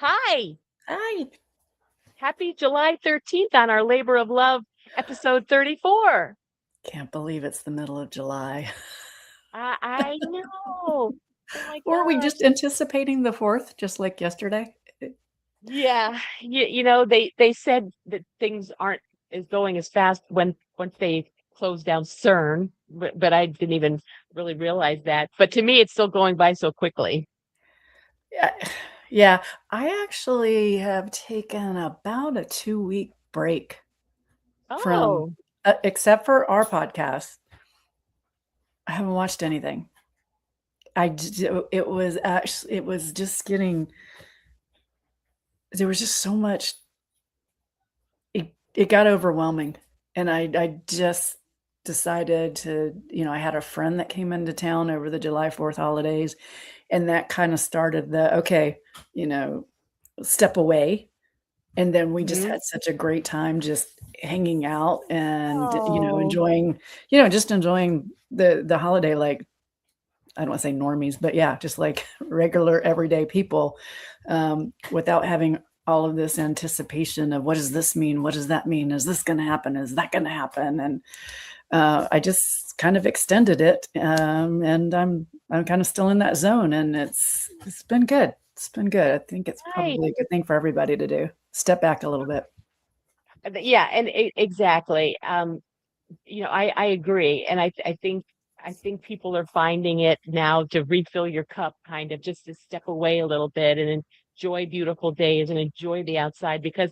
Hi, Hi. happy July 13th on our Labor of Love, episode 34. Can't believe it's the middle of July. I know. Oh my Weren't we gosh. just anticipating the 4th, just like yesterday? Yeah, they said that things aren't as going as fast when once they closed down CERN, but I didn't even really realize that. But to me, it's still going by so quickly. Yeah, yeah. I actually have taken about a 2-week break from, Oh, except for our podcast. I haven't watched anything. It was actually, it was just getting, there was just so much, it got overwhelming. And I just decided to, I had a friend that came into town over the July 4th holidays, and that kind of started the, okay, you know, step away. And then we just mhm. had such a great time just hanging out and, Oh, enjoying, just enjoying the holiday, like, I don't want to say normies, but yeah, just like regular everyday people, without having all of this anticipation of what does this mean? What does that mean? Is this going to happen? Is that going to happen? And I just kind of extended it, and I'm kind of still in that zone, and it's been good. It's been good. I think it's right. probably a good thing for everybody to do. Step back a little bit. Yeah, and exactly. I agree, and I think people are finding it now to refill your cup, kind of just to step away a little bit and enjoy beautiful days and enjoy the outside because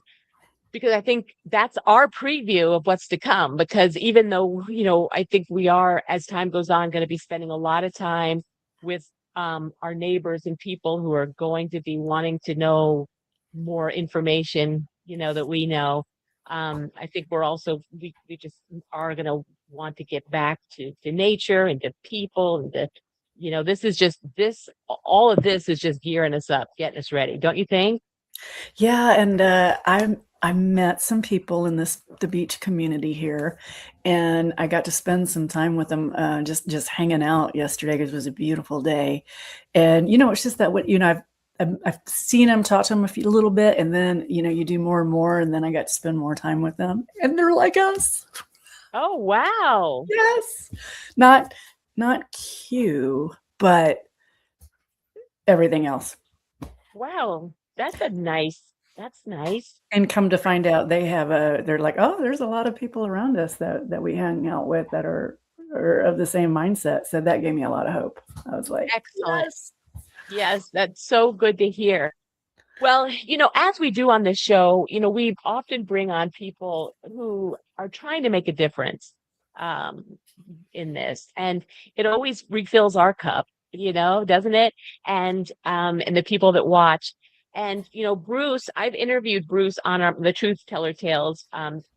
I think that's our preview of what's to come. Because even though I think we are, as time goes on, going to be spending a lot of time with our neighbors and people who are going to be wanting to know more information, that we know. I think we just are going to want to get back to nature and to people and this is just this all of this is just gearing us up, getting us ready, don't you think? Yeah, and I met some people in the beach community here, and I got to spend some time with them, just hanging out yesterday because it was a beautiful day. And it's just that what I've seen them, talk to them a little bit, and then you do more and more, and then I got to spend more time with them, and they're like us. Oh, wow. Yes, not not Q, but everything else. Wow, that's nice. And come to find out they're like, "Oh, there's a lot of people around us that we hang out with that are of the same mindset." So that gave me a lot of hope. I was like, Excellent. "Yes." Yes, that's so good to hear. Well, as we do on this show, we often bring on people who are trying to make a difference um, in this, and it always refills our cup, doesn't it? And the people that watch. And Bruce, I've interviewed Bruce on the Truth Teller Tales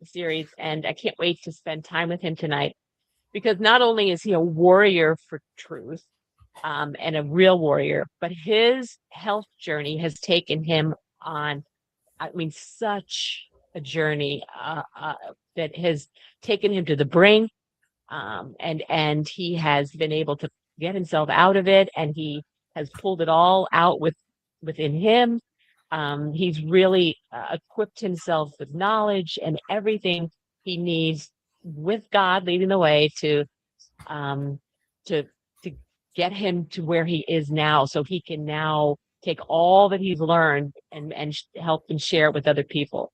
series, and I can't wait to spend time with him tonight because not only is he a warrior for truth, and a real warrior, but his health journey has taken him on, I mean, such a journey that has taken him to the brink, and he has been able to get himself out of it, and he has pulled it all out within him. He's really equipped himself with knowledge and everything he needs, with God leading the way um, to to get him to where he is now, so he can now take all that he's learned and help and share it with other people.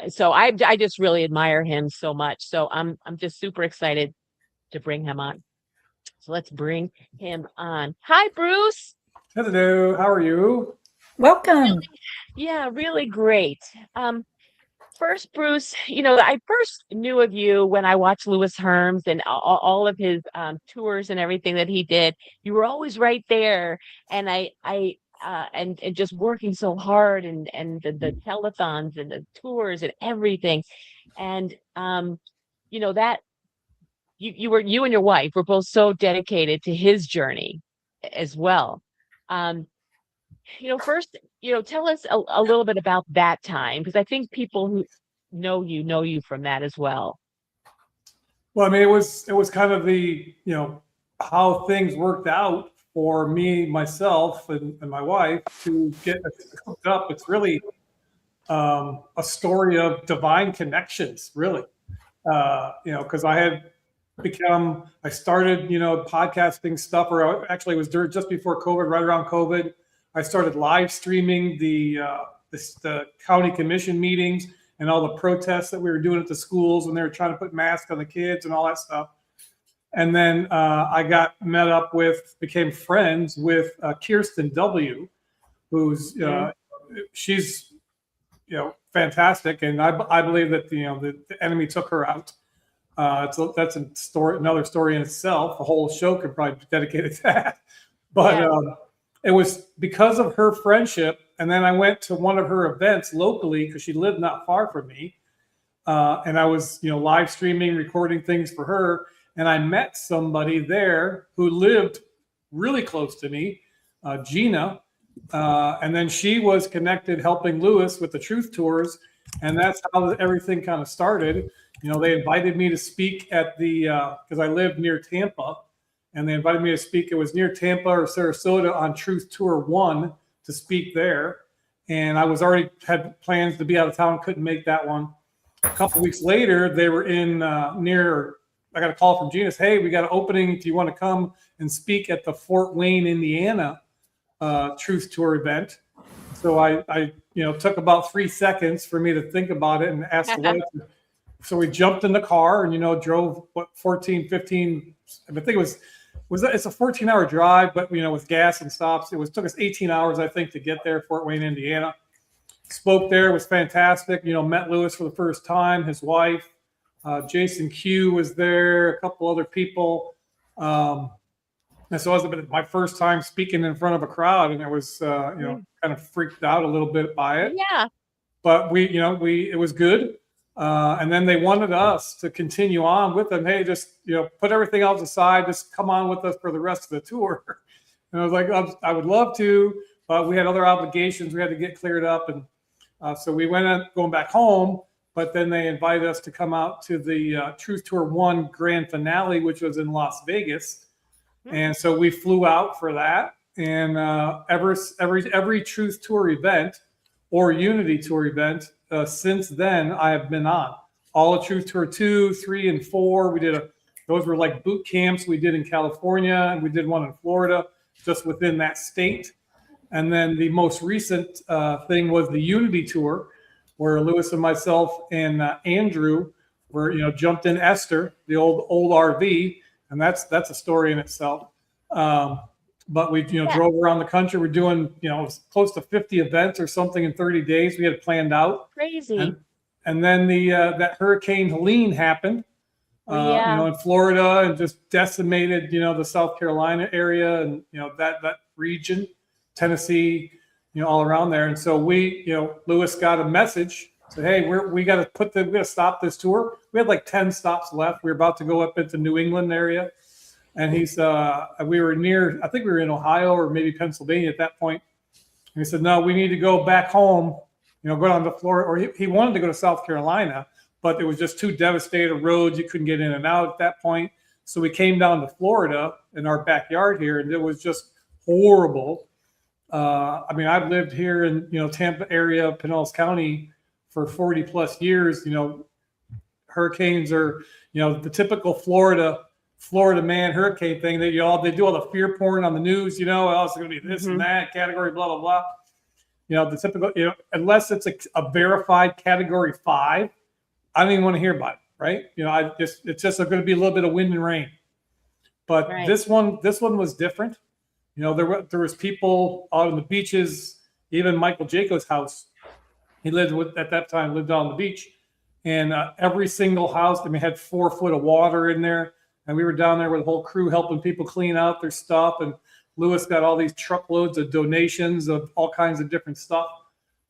So I just really admire him so much. So I'm just super excited to bring him on. So let's bring him on. Hi, Bruce. Hello, how are you? Welcome. Yeah, really great. First, Bruce, I first knew of you when I watched Lewis Herms and all of his tours and everything that he did. You were always right there, and and just working so hard, and the telethons and the tours and everything, and that you and your wife were both so dedicated to his journey as well. Um, First, tell us a little bit about that time, because I think people who know you from that as well. Well, I mean, it was kind of the how things worked out for me, myself, and my wife to get hooked up. It's really a story of divine connections, really. Because I started, podcasting stuff, or actually it was just before COVID, right around COVID. I started live streaming the county commission meetings and all the protests that we were doing at the schools when they were trying to put masks on the kids and all that stuff. And then I became friends with Kirsten W., who's she's fantastic, and I believe that the enemy took her out. That's another story in itself. A whole show could probably be dedicated to that. But it was because of her friendship, and then I went to one of her events locally because she lived not far from me, and I was live streaming, recording things for her, and I met somebody there who lived really close to me, Gina. And then she was connected helping Lewis with the Truth Tours. And that's how everything kind of started. They invited me to speak at because I lived near Tampa, and they invited me to speak. It was near Tampa or Sarasota on Truth Tour 1 to speak there. And I had plans to be out of town, couldn't make that one. A couple weeks later, they were in I got a call from Gina. Hey, we got an opening. Do you want to come and speak at the Fort Wayne, Indiana Truth Tour event? So I took about 3 seconds for me to think about it and ask the wife. So we jumped in the car and drove 14, 15. I think it was it's a 14-hour drive, but with gas and stops, took us 18 hours I think to get there, Fort Wayne, Indiana. Spoke there, was fantastic. Met Lewis for the first time, his wife. Jason Q was there, a couple other people. And so it was my first time speaking in front of a crowd, and I was, kind of freaked out a little bit by it. Yeah. But it was good. And then they wanted us to continue on with them. Hey, just, put everything else aside. Just come on with us for the rest of the tour. And I was like, I would love to, but we had other obligations we had to get cleared up. And so we going back home. But then they invited us to come out to the Truth Tour 1 grand finale, which was in Las Vegas. And so we flew out for that. And every Truth Tour event or Unity Tour event since then, I have been on. All of Truth Tour 2, 3, and 4. Those were like boot camps we did in California, and we did one in Florida, just within that state. And then the most recent thing was the Unity Tour, where Lewis and myself and Andrew were, jumped in Esther, the old RV, and that's a story in itself. But we, drove around the country. We're doing, close to 50 events or something in 30 days. We had it planned out. Crazy. And then that Hurricane Helene happened, in Florida, and just decimated, the South Carolina area and, that region, Tennessee, all around there. And so Lewis got a message, said, hey, we got to stop this tour. We had like 10 stops left. We were about to go up into New England area. And we were near, I think we were in Ohio or maybe Pennsylvania at that point. And he said, no, we need to go back home, go down to Florida. Or he wanted to go to South Carolina, but it was just too devastated roads. You couldn't get in and out at that point. So we came down to Florida in our backyard here, and it was just horrible. I've lived here in, Tampa area, Pinellas County for 40 plus years. Hurricanes are, the typical Florida man hurricane thing that they do all the fear porn on the news, it's going to be this and that category, blah, blah, blah. The typical, unless it's a verified category 5, I don't even want to hear about it. Right. It's just going to be a little bit of wind and rain. But this one was different. There was people out on the beaches, even Michael Jaco's house. He at that time lived on the beach, and every single house, had 4 foot of water in there. And we were down there with the whole crew helping people clean out their stuff. And Lewis got all these truckloads of donations of all kinds of different stuff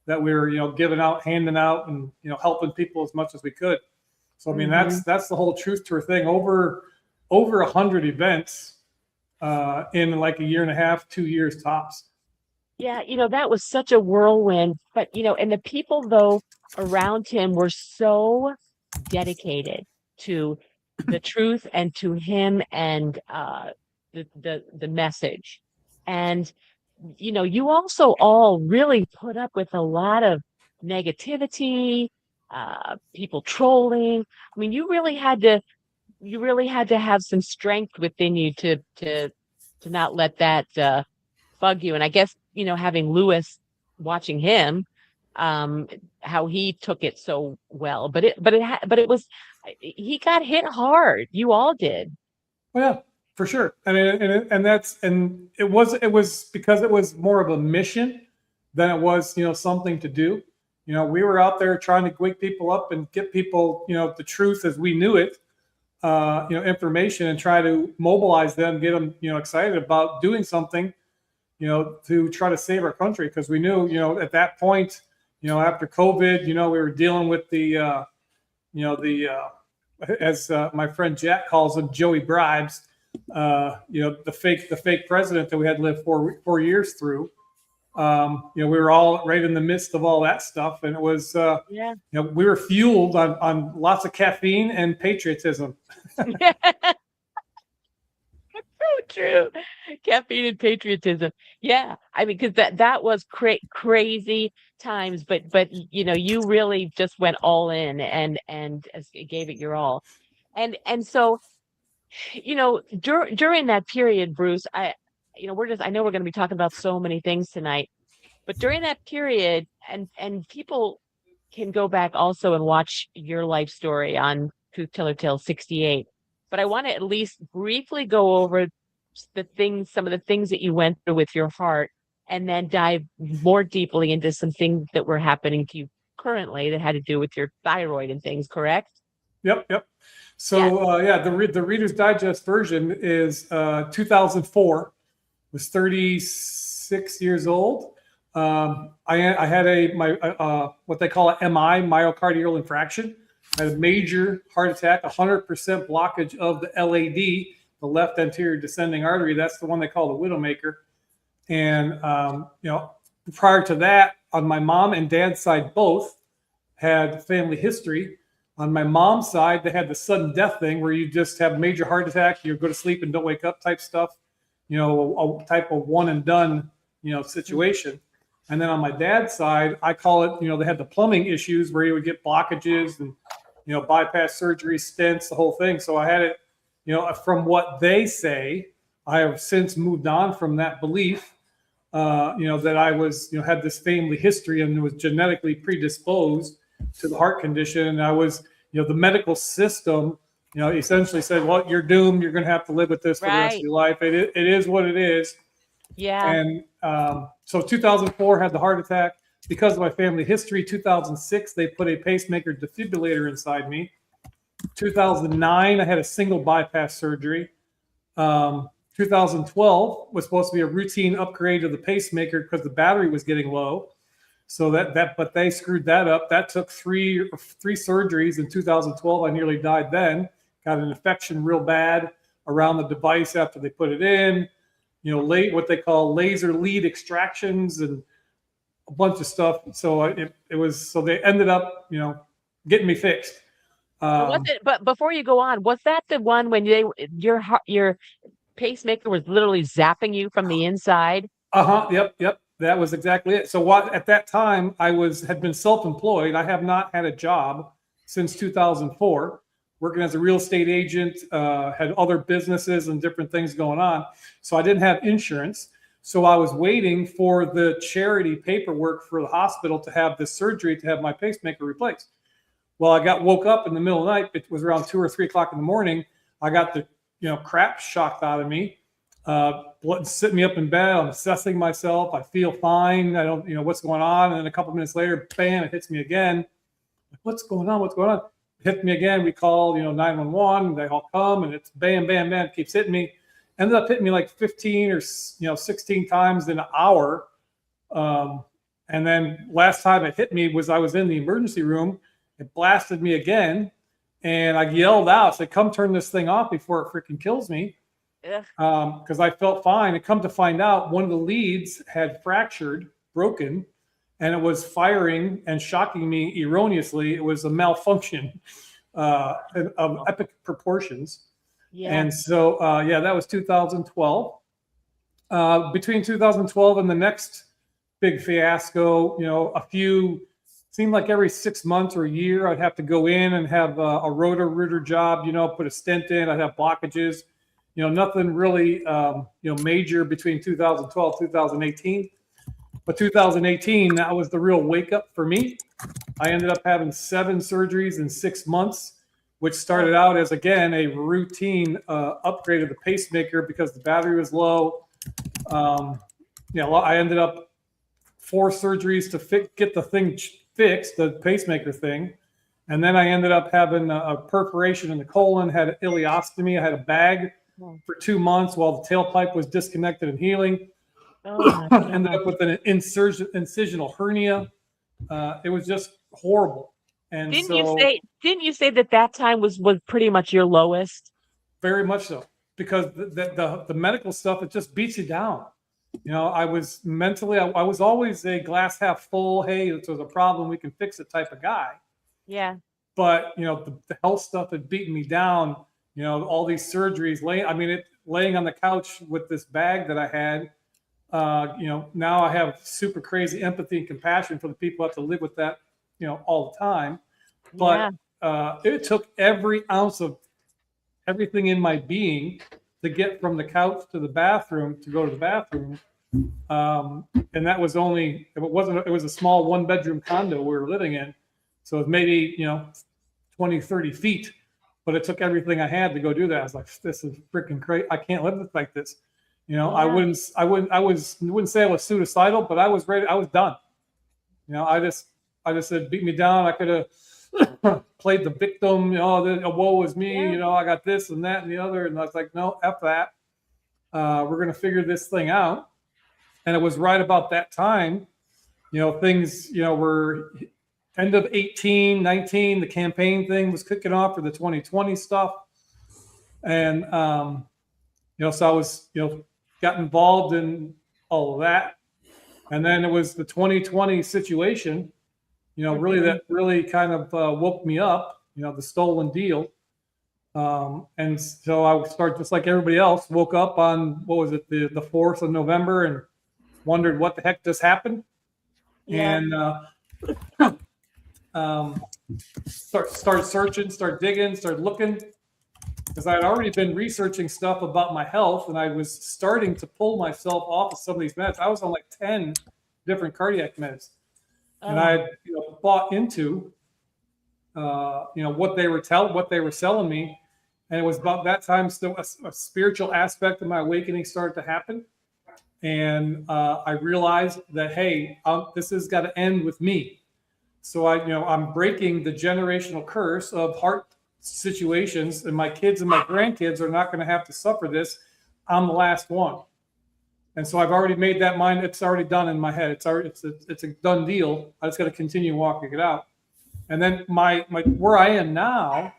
that we were, giving out, handing out, and, helping people as much as we could. So, that's the whole Truth Tour thing. Over 100 events in like a year and a half, 2 years tops. Yeah, that was such a whirlwind. But, and the people, though, around him were so dedicated to the truth and to him and the message. And, you also all really put up with a lot of negativity, people trolling. I mean, you really had to have some strength within you to not let that bug you. And I guess, having Lewis, watching him, um, how he took it so well, but it was, he got hit hard. You all did. Well, yeah, for sure. I mean, and it was because it was more of a mission than it was, something to do. We were out there trying to wake people up and get people, the truth as we knew it, information, and try to mobilize them, get them, excited about doing something, to try to save our country. Because we knew, at that point, after COVID, we were dealing with the as my friend Jack calls them, Joey bribes. The fake president that we had lived 4 years through. We were all right in the midst of all that stuff, and it was, Yeah. we were fueled on lots of caffeine and patriotism. So true. Caffeine and patriotism. Yeah. I mean, because that was crazy times, but you really just went all in and gave it your all. And so, during that period, Bruce, I know we're going to be talking about so many things tonight, but during that period, and people can go back also and watch your life story on Truth Teller Tale 68. But I want to at least briefly go over some of the things that you went through with your heart, and then dive more deeply into some things that were happening to you currently that had to do with your thyroid and things, correct? Yep. So the Reader's Digest version is 2004. Was 36 years old. I had what they call a MI, myocardial infarction. I had a major heart attack, 100% blockage of the LAD, the left anterior descending artery. That's the one they call the Widowmaker. And prior to that, on my mom and dad's side, both had family history. On my mom's side, they had the sudden death thing where you just have major heart attack, you go to sleep and don't wake up type stuff. A type of one and done, situation. And then on my dad's side, I call it, they had the plumbing issues where you would get blockages and, bypass surgery, stents, the whole thing. So I had it, from what they say, I have since moved on from that belief, that I was, had this family history and was genetically predisposed to the heart condition. And I was, the medical system, essentially said, well, you're doomed. You're going to have to live with this for the rest of your life. It is what it is. Yeah. And so 2004, had the heart attack. Because of my family history, 2006, they put a pacemaker defibrillator inside me. 2009, I had a single bypass surgery. 2012 was supposed to be a routine upgrade of the pacemaker because the battery was getting low. So but they screwed that up. That took three surgeries in 2012. I nearly died then. Got an infection real bad around the device after they put it in. What they call laser lead extractions and a bunch of stuff. So so they ended up, getting me fixed. Was it? But before you go on, was that the one when your pacemaker was literally zapping you from the inside? Yep. That was exactly it. So at that time I had been self-employed. I have not had a job since 2004, working as a real estate agent, had other businesses and different things going on. So I didn't have insurance. So I was waiting for the charity paperwork for the hospital to have this surgery to have my pacemaker replaced. Well, I woke up in the middle of the night. It was around 2 or 3 o'clock in the morning. I got the, crap shocked out of me. Sitting me up in bed. I'm assessing myself. I feel fine. I don't, what's going on. And then a couple minutes later, bam, it hits me again. What's going on? It hit me again. We call, 911. They all come, and it's bam, bam, bam. It keeps hitting me. Ended up hitting me like 15 or 16 times in an hour. And then last time it hit me was I was in the emergency room. It blasted me again, and I yelled out, said, "Come turn this thing off before it freaking kills me." Because I felt fine. And come to find out, one of the leads had broken, and it was firing and shocking me erroneously. It was a malfunction of epic proportions. Yeah. And so, that was 2012. Between 2012 and the next big fiasco, a few seemed like every 6 months or a year, I'd have to go in and have a rotor-rooter job, put a stent in. I'd have blockages, nothing really, major between 2012, 2018. But 2018, that was the real wake up for me. I ended up having 7 surgeries in 6 months, which started out as, again, a routine upgrade of the pacemaker because the battery was low. I ended up 4 surgeries to get the thing fixed, the pacemaker thing. And then I ended up having a perforation in the colon, had an ileostomy. I had a bag for 2 months while the tailpipe was disconnected and healing. Oh, Ended up with an incisional hernia. It was just horrible. And didn't you say that time was pretty much your lowest? Very much so, because the medical stuff, it just beats you down. I was mentally, I was always a glass half full, hey, if there's a problem, we can fix it type of guy. Yeah. But, the health stuff had beaten me down, all these surgeries, laying on the couch with this bag that I had, now I have super crazy empathy and compassion for the people who have to live with that, all the time. But it took every ounce of everything in my being to get from the couch to the bathroom, to go to the bathroom. And that was it was a small 1-bedroom condo we were living in. So it was maybe, 20, 30 feet, but it took everything I had to go do that. I was like, this is freaking crazy. I can't live like this. I wouldn't say I was suicidal, but I was ready. I was done. I just said, beat me down. I could have played the victim, woe is me, I got this and that and the other. And I was like, no, F that. We're going to figure this thing out. And it was right about that time, things, were end of 18, 19, the campaign thing was kicking off for the 2020 stuff. And, so I was, got involved in all of that. And then it was the 2020 situation, that really kind of woke me up, the stolen deal. And so I started just like everybody else, woke up on, what was it, the 4th of November and wondered what the heck just happened. Yeah. And start searching, start digging, start looking. Because I had already been researching stuff about my health, and I was starting to pull myself off of some of these meds. I was on like 10 different cardiac meds. And I had bought into what they were selling me. And it was about that time still a spiritual aspect of my awakening started to happen. And I realized that, hey, this has got to end with me. So I'm breaking the generational curse of heart situations, and my kids and my grandkids are not going to have to suffer this. I'm the last one. And so I've already made that mind. It's already done in my head. It's a done deal. I just got to continue walking it out. And then my where I am now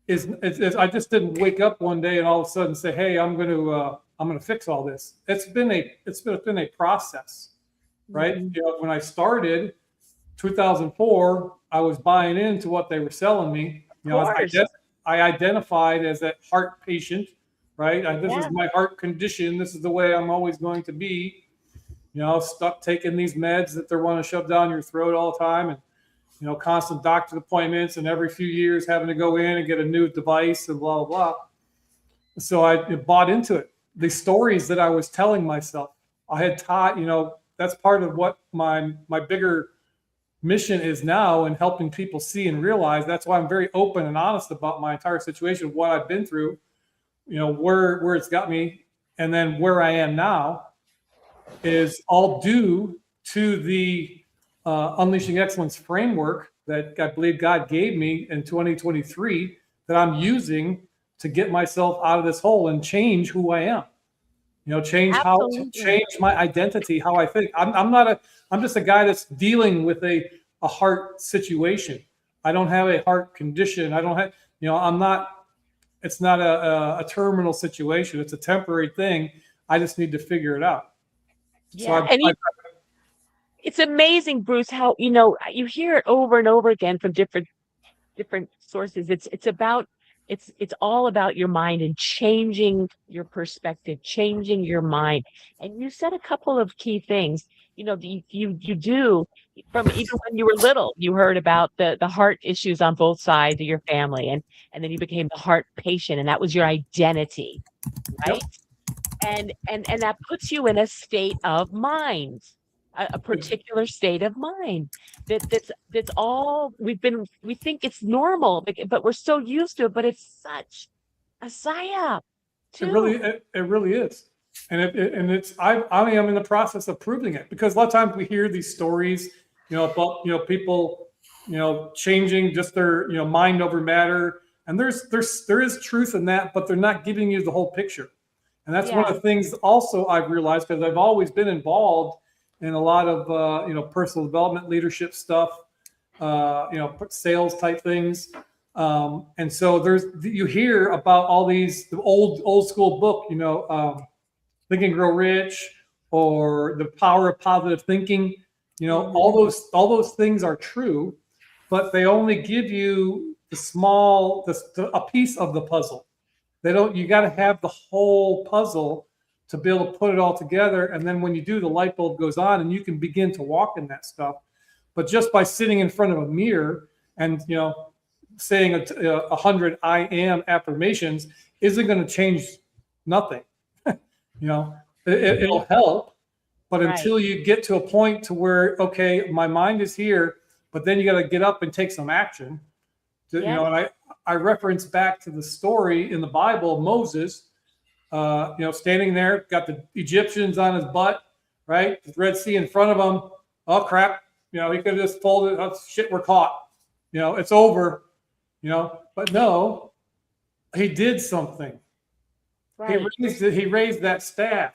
is I just didn't wake up one day and all of a sudden say, hey, I'm going to fix all this. It's been a process, right? Mm-hmm. When I started 2004, I was buying into what they were selling me. I identified as that heart patient, right? This is my heart condition. This is the way I'm always going to be. Stuck taking these meds that they want to shove down your throat all the time, and constant doctor appointments, and every few years having to go in and get a new device and blah blah blah. So I bought into it. The stories that I was telling myself, I had taught. That's part of what my bigger mission is now, and helping people see and realize. That's why I'm very open and honest about my entire situation, what I've been through, where it's got me, and then where I am now is all due to the Unleashing Excellence framework that I believe God gave me in 2023 that I'm using to get myself out of this hole and change who I am. Change my identity, how I think. I'm just a guy that's dealing with a heart situation. I don't have a heart condition. I don't have, it's not a terminal situation. It's a temporary thing. I just need to figure it out. Yeah. So it's amazing, Bruce, how, you hear it over and over again from different sources. It's about It's all about your mind and changing your perspective, changing your mind. And you said a couple of key things. You do from even when you were little, you heard about the heart issues on both sides of your family, and then you became the heart patient, and that was your identity, Yep. right? And that puts you in a state of mind, a particular state of mind that's all we think it's normal, but we're so used to it, but it's such a psyop too. It really is. And I am in the process of proving it, because a lot of times we hear these stories, about, people, changing just their, mind over matter. And there is truth in that, but they're not giving you the whole picture. And that's one Yeah. of the things also I've realized, because I've always been involved in a lot of, personal development, leadership stuff, sales type things. And so you hear about all the old school book, Think and Grow Rich, or The Power of Positive Thinking. All those things are true, but they only give you a piece of the puzzle. You got to have the whole puzzle to be able to put it all together. And then when you do, the light bulb goes on and you can begin to walk in that stuff. But just by sitting in front of a mirror and, saying 100 I am affirmations isn't going to change nothing. It'll help, but Right. until you get to a point to where, okay, my mind is here, but then you got to get up and take some action. Yes. And I reference back to the story in the Bible of Moses, standing there, got the Egyptians on his butt, right? The Red Sea in front of him. Oh crap! He could have just folded. Oh shit, we're caught. It's over. But no, he did something. Right. He raised that staff.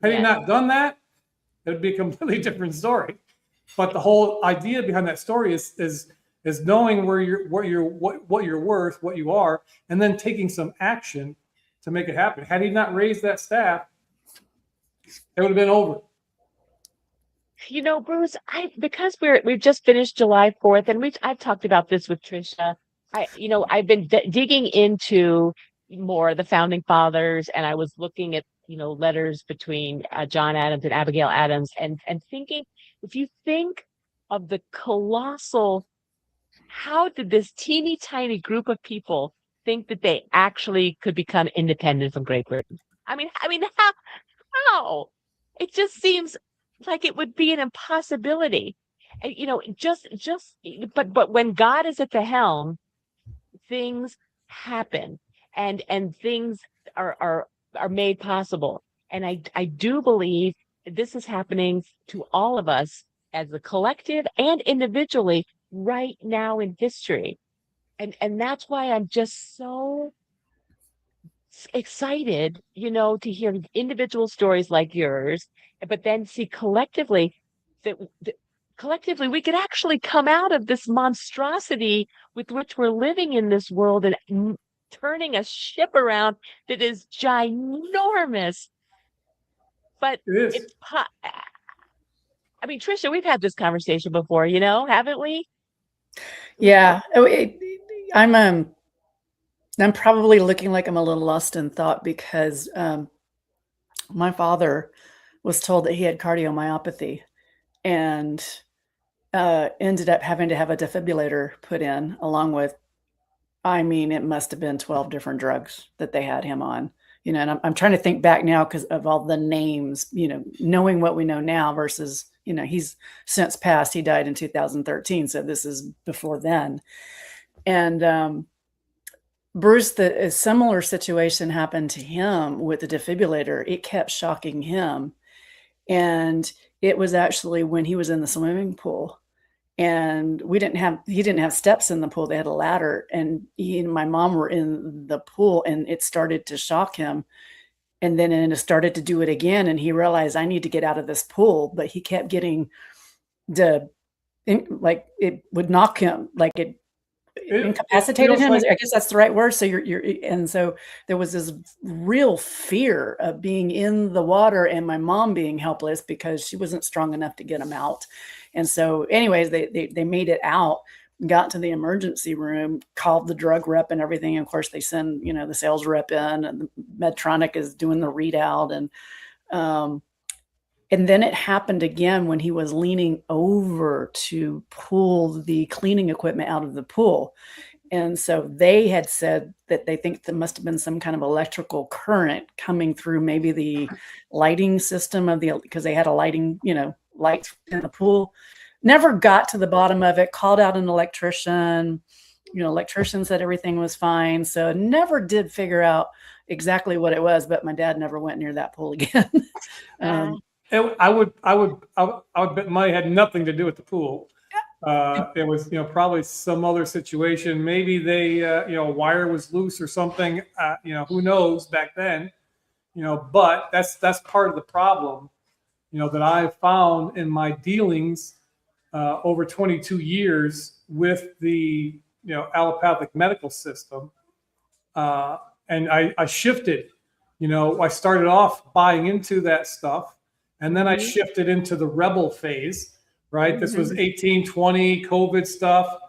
Had he not done that, it would be a completely different story. But the whole idea behind that story is knowing what you're worth, what you are, and then taking some action to make it happen. Had he not raised that staff, it would have been over. Bruce, because we've just finished July 4th, and I've talked about this with Trisha. I've been digging into more the founding fathers, and I was looking at letters between John Adams and Abigail Adams, and thinking, if you think of the colossal, how did this teeny tiny group of people think that they actually could become independent from Great Britain? I mean, how? It just seems like it would be an impossibility. And, but when God is at the helm, things happen, and things are made possible. And I do believe this is happening to all of us as a collective and individually right now in history. And that's why I'm just so excited, to hear individual stories like yours, but then see collectively that collectively we could actually come out of this monstrosity with which we're living in this world, and turning a ship around that is ginormous. But It is. I mean, Trisha, we've had this conversation before, haven't we? Yeah. I'm probably looking like I'm a little lost in thought, because my father was told that he had cardiomyopathy, and ended up having to have a defibrillator put in, along with, it must have been 12 different drugs that they had him on. And I'm trying to think back now because of all the names, knowing what we know now versus, he's since passed. He died in 2013. So this is before then. And Bruce, a similar situation happened to him with the defibrillator. It kept shocking him. And it was actually when he was in the swimming pool, and he didn't have steps in the pool. They had a ladder, and he and my mom were in the pool, and it started to shock him. And then it started to do it again. And he realized, I need to get out of this pool, but he kept getting it would knock him, like it incapacitated him. I guess that's the right word. So and so there was this real fear of being in the water, and my mom being helpless because she wasn't strong enough to get him out. And so anyways, they made it out, got to the emergency room, called the drug rep and everything. And of course, they send, the sales rep in, and the Medtronic is doing the readout. And then it happened again when he was leaning over to pull the cleaning equipment out of the pool. And so they had said that they think there must have been some kind of electrical current coming through maybe the lighting system because they had a lighting, lights in the pool. Never got to the bottom of it, called out an electrician. Electrician said everything was fine. So never did figure out exactly what it was, but my dad never went near that pool again. I would bet money had nothing to do with the pool. It was, probably some other situation. Maybe they, a wire was loose or something. Who knows back then, but that's part of the problem, that I found in my dealings over 22 years with the, allopathic medical system. And I shifted, I started off buying into that stuff, and then I shifted into the rebel phase. Right. This was 1820 COVID stuff.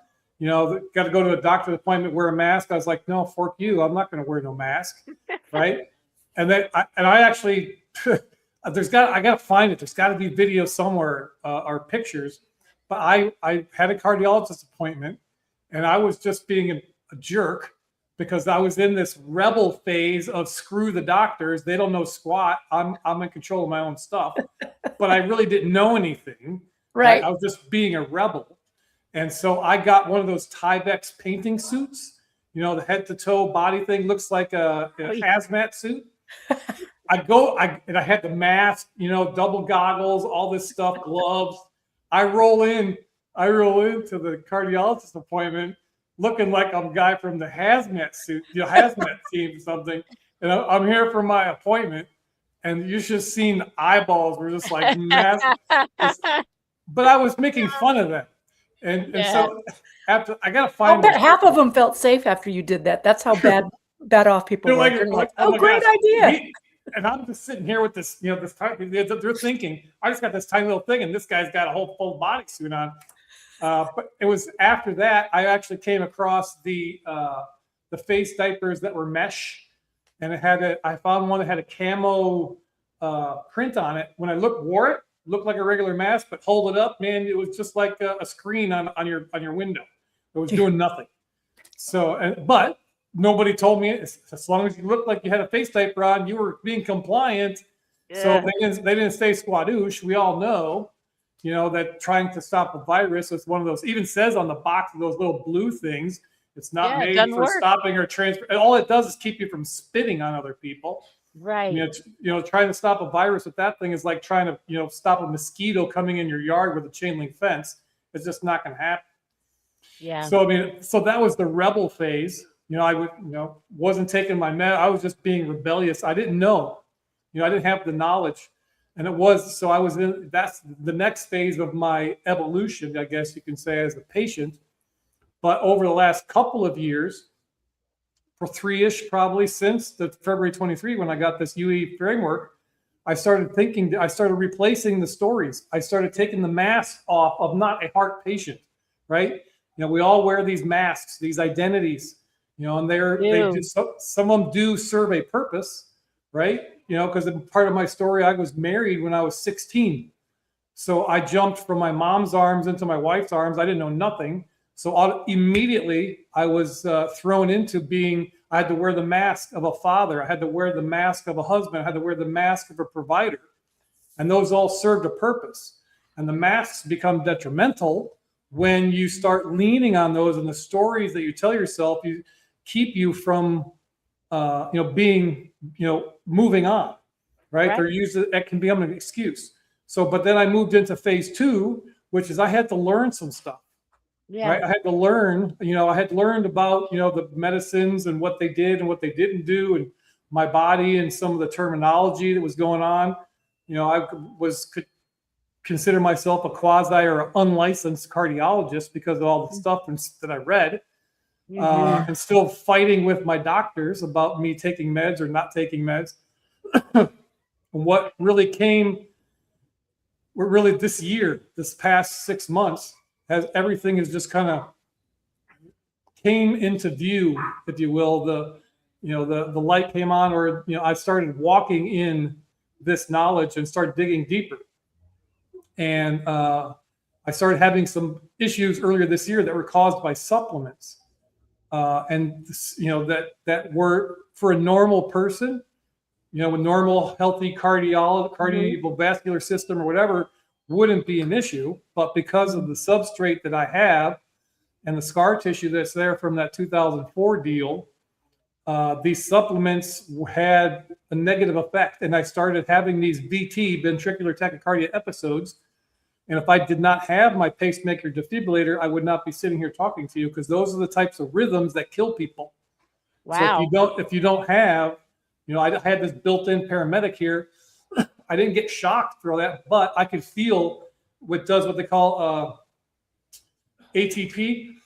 Got to go to a doctor's appointment, wear a mask. I was like, no, fork you. I'm not going to wear no mask. Right. And then I actually, I got to find it. There's got to be video somewhere or pictures. But I had a cardiologist appointment, and I was just being a jerk because I was in this rebel phase of screw the doctors. They don't know squat. I'm in control of my own stuff. But I really didn't know anything. Right. I was just being a rebel. And so I got one of those Tyvek painting suits, the head to toe body thing, looks like a hazmat suit. I had the mask, double goggles, all this stuff, gloves. I roll into the cardiologist appointment looking like I'm a guy from the hazmat suit, hazmat team or something. And I'm here for my appointment. And you should have seen the eyeballs were just like massive. But I was making fun of them. And so after I got to find. I'll bet half of them felt safe after you did that. That's how bad off people were. They're like, oh, great idea. And I'm just sitting here with this, this tiny, they're thinking, I just got this tiny little thing and this guy's got a whole full bodysuit on. But it was after that, I actually came across the face diapers that were mesh. And I found one that had a camo print on it. When I wore it, looked like a regular mask, but hold it up, man, it was just like a screen on your window. It was doing nothing. So, but nobody told me as long as you looked like you had a face diaper on, you were being compliant. Yeah. So they didn't say squadoosh. We all know, that trying to stop a virus is one of those. Even says on the box of those little blue things, it's not made for stopping or transfer. All it does is keep you from spitting on other people. Right. Trying to stop a virus with that thing is like trying to, stop a mosquito coming in your yard with a chain link fence. It's just not going to happen. Yeah. So, so that was the rebel phase. I wasn't taking my med. I was just being rebellious. I didn't know, I didn't have the knowledge. And so I was that's the next phase of my evolution, I guess you can say, as a patient. But over the last couple of years, for 3-ish probably since the February 23, when I got this UE framework, I started replacing the stories. I started taking the mask off of not a heart patient, right? We all wear these masks, these identities, and some of them do serve a purpose, right? Because part of my story, I was married when I was 16. So I jumped from my mom's arms into my wife's arms. I didn't know nothing. So immediately I was thrown into I had to wear the mask of a father. I had to wear the mask of a husband. I had to wear the mask of a provider. And those all served a purpose. And the masks become detrimental when you start leaning on those, and the stories that you tell yourself keep you from, being, moving on, right? That can become an excuse. So, but then I moved into phase 2, which is I had to learn some stuff. Yeah. Right. I had to learn, I had learned about, the medicines and what they did and what they didn't do, and my body and some of the terminology that was going on. I could consider myself a quasi or unlicensed cardiologist because of all the stuff that I read, and still fighting with my doctors about me taking meds or not taking meds. What really this past 6 months, everything is just kind of came into view, if you will, the light came on, or I started walking in this knowledge and started digging deeper. And I started having some issues earlier this year that were caused by supplements, and that were, for a normal person, a normal healthy cardiovascular system or whatever, wouldn't be an issue. But because of the substrate that I have and the scar tissue that's there from that 2004 deal, these supplements had a negative effect, and I started having these VT, ventricular tachycardia episodes. And if I did not have my pacemaker defibrillator, I would not be sitting here talking to you, because those are the types of rhythms that kill people. Wow. So if you don't have, I had this built-in paramedic here. I didn't get shocked through all that, but I could feel what they call ATP,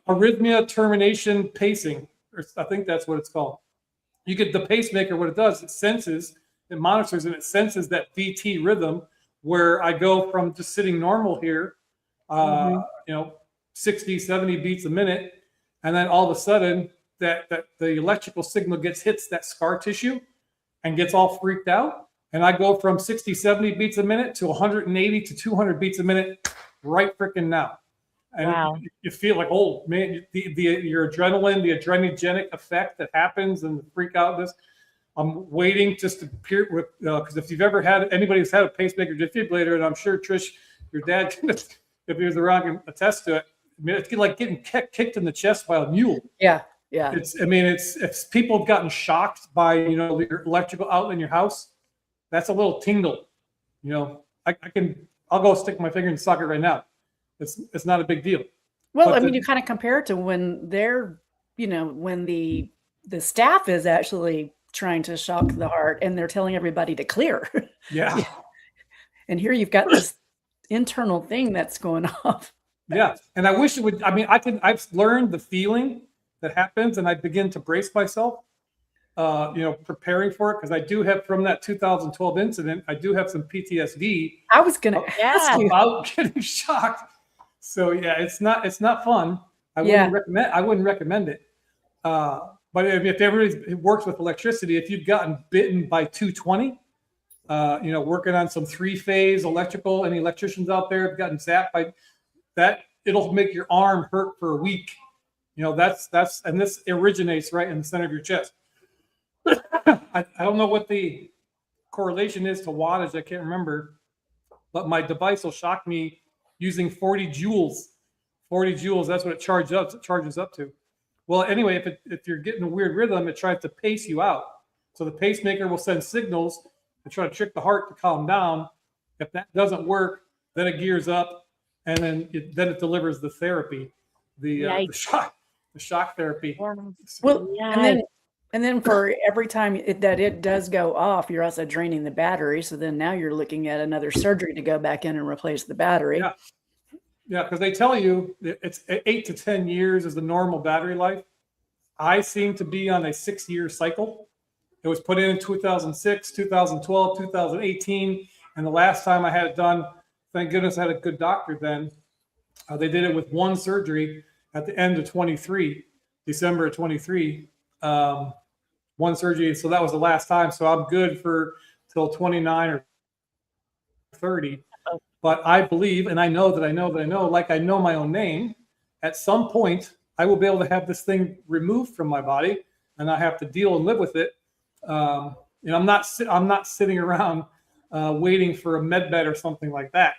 arrhythmia termination pacing. I think that's what it's called. You get the pacemaker. What it does, it monitors, and it senses that VT rhythm, where I go from just sitting normal here, 60, 70 beats a minute. And then all of a sudden that the electrical signal hits that scar tissue and gets all freaked out. And I go from 60, 70 beats a minute to 180 to 200 beats a minute right freaking now. And wow. you feel like, oh man, your adrenaline, the adrenogenic effect that happens, and the freak outness. I'm waiting just to peer with, because if you've ever had, anybody who's had a pacemaker defibrillator, and I'm sure Trish, your dad, if he was around, can attest to it. I mean, it's like getting kicked in the chest by a mule. Yeah. Yeah. If people have gotten shocked by, your electrical outlet in your house, that's a little tingle. I'll go stick my finger in the socket right now. It's not a big deal. Well, you kind of compare it to when they're, when the staff is actually trying to shock the heart and they're telling everybody to clear. Yeah. And here you've got this internal thing that's going off. Yeah. And I wish it would, I've learned the feeling that happens, and I begin to brace myself, preparing for it. Cause I do have, from that 2012 incident, I do have some PTSD. I was going to ask you about getting shocked. So yeah, it's not fun. I wouldn't recommend it. But if everybody works with electricity, if you've gotten bitten by 220, working on some 3-phase electrical, any electricians out there have gotten zapped by that, it'll make your arm hurt for a week. And this originates right in the center of your chest. I don't know what the correlation is to wattage. I can't remember, but my device will shock me using 40 joules. 40 joules, that's what it charges up to. Well, anyway, if you're getting a weird rhythm, it tries to pace you out. So the pacemaker will send signals to try to trick the heart to calm down. If that doesn't work, then it gears up, and then it delivers the therapy, the shock therapy. Well, and then for every time that it does go off, you're also draining the battery. So then now you're looking at another surgery to go back in and replace the battery. Yeah. Yeah, because they tell you it's 8 to 10 years is the normal battery life. I seem to be on a 6-year cycle. It was put in 2006, 2012, 2018. And the last time I had it done, thank goodness I had a good doctor then. They did it with one surgery at the end of 23, December of 23. One surgery. So that was the last time. So I'm good for till 29 or 30. But I believe, and I know, like I know my own name, at some point I will be able to have this thing removed from my body, and I have to deal and live with it. I'm not sitting around waiting for a med bed or something like that.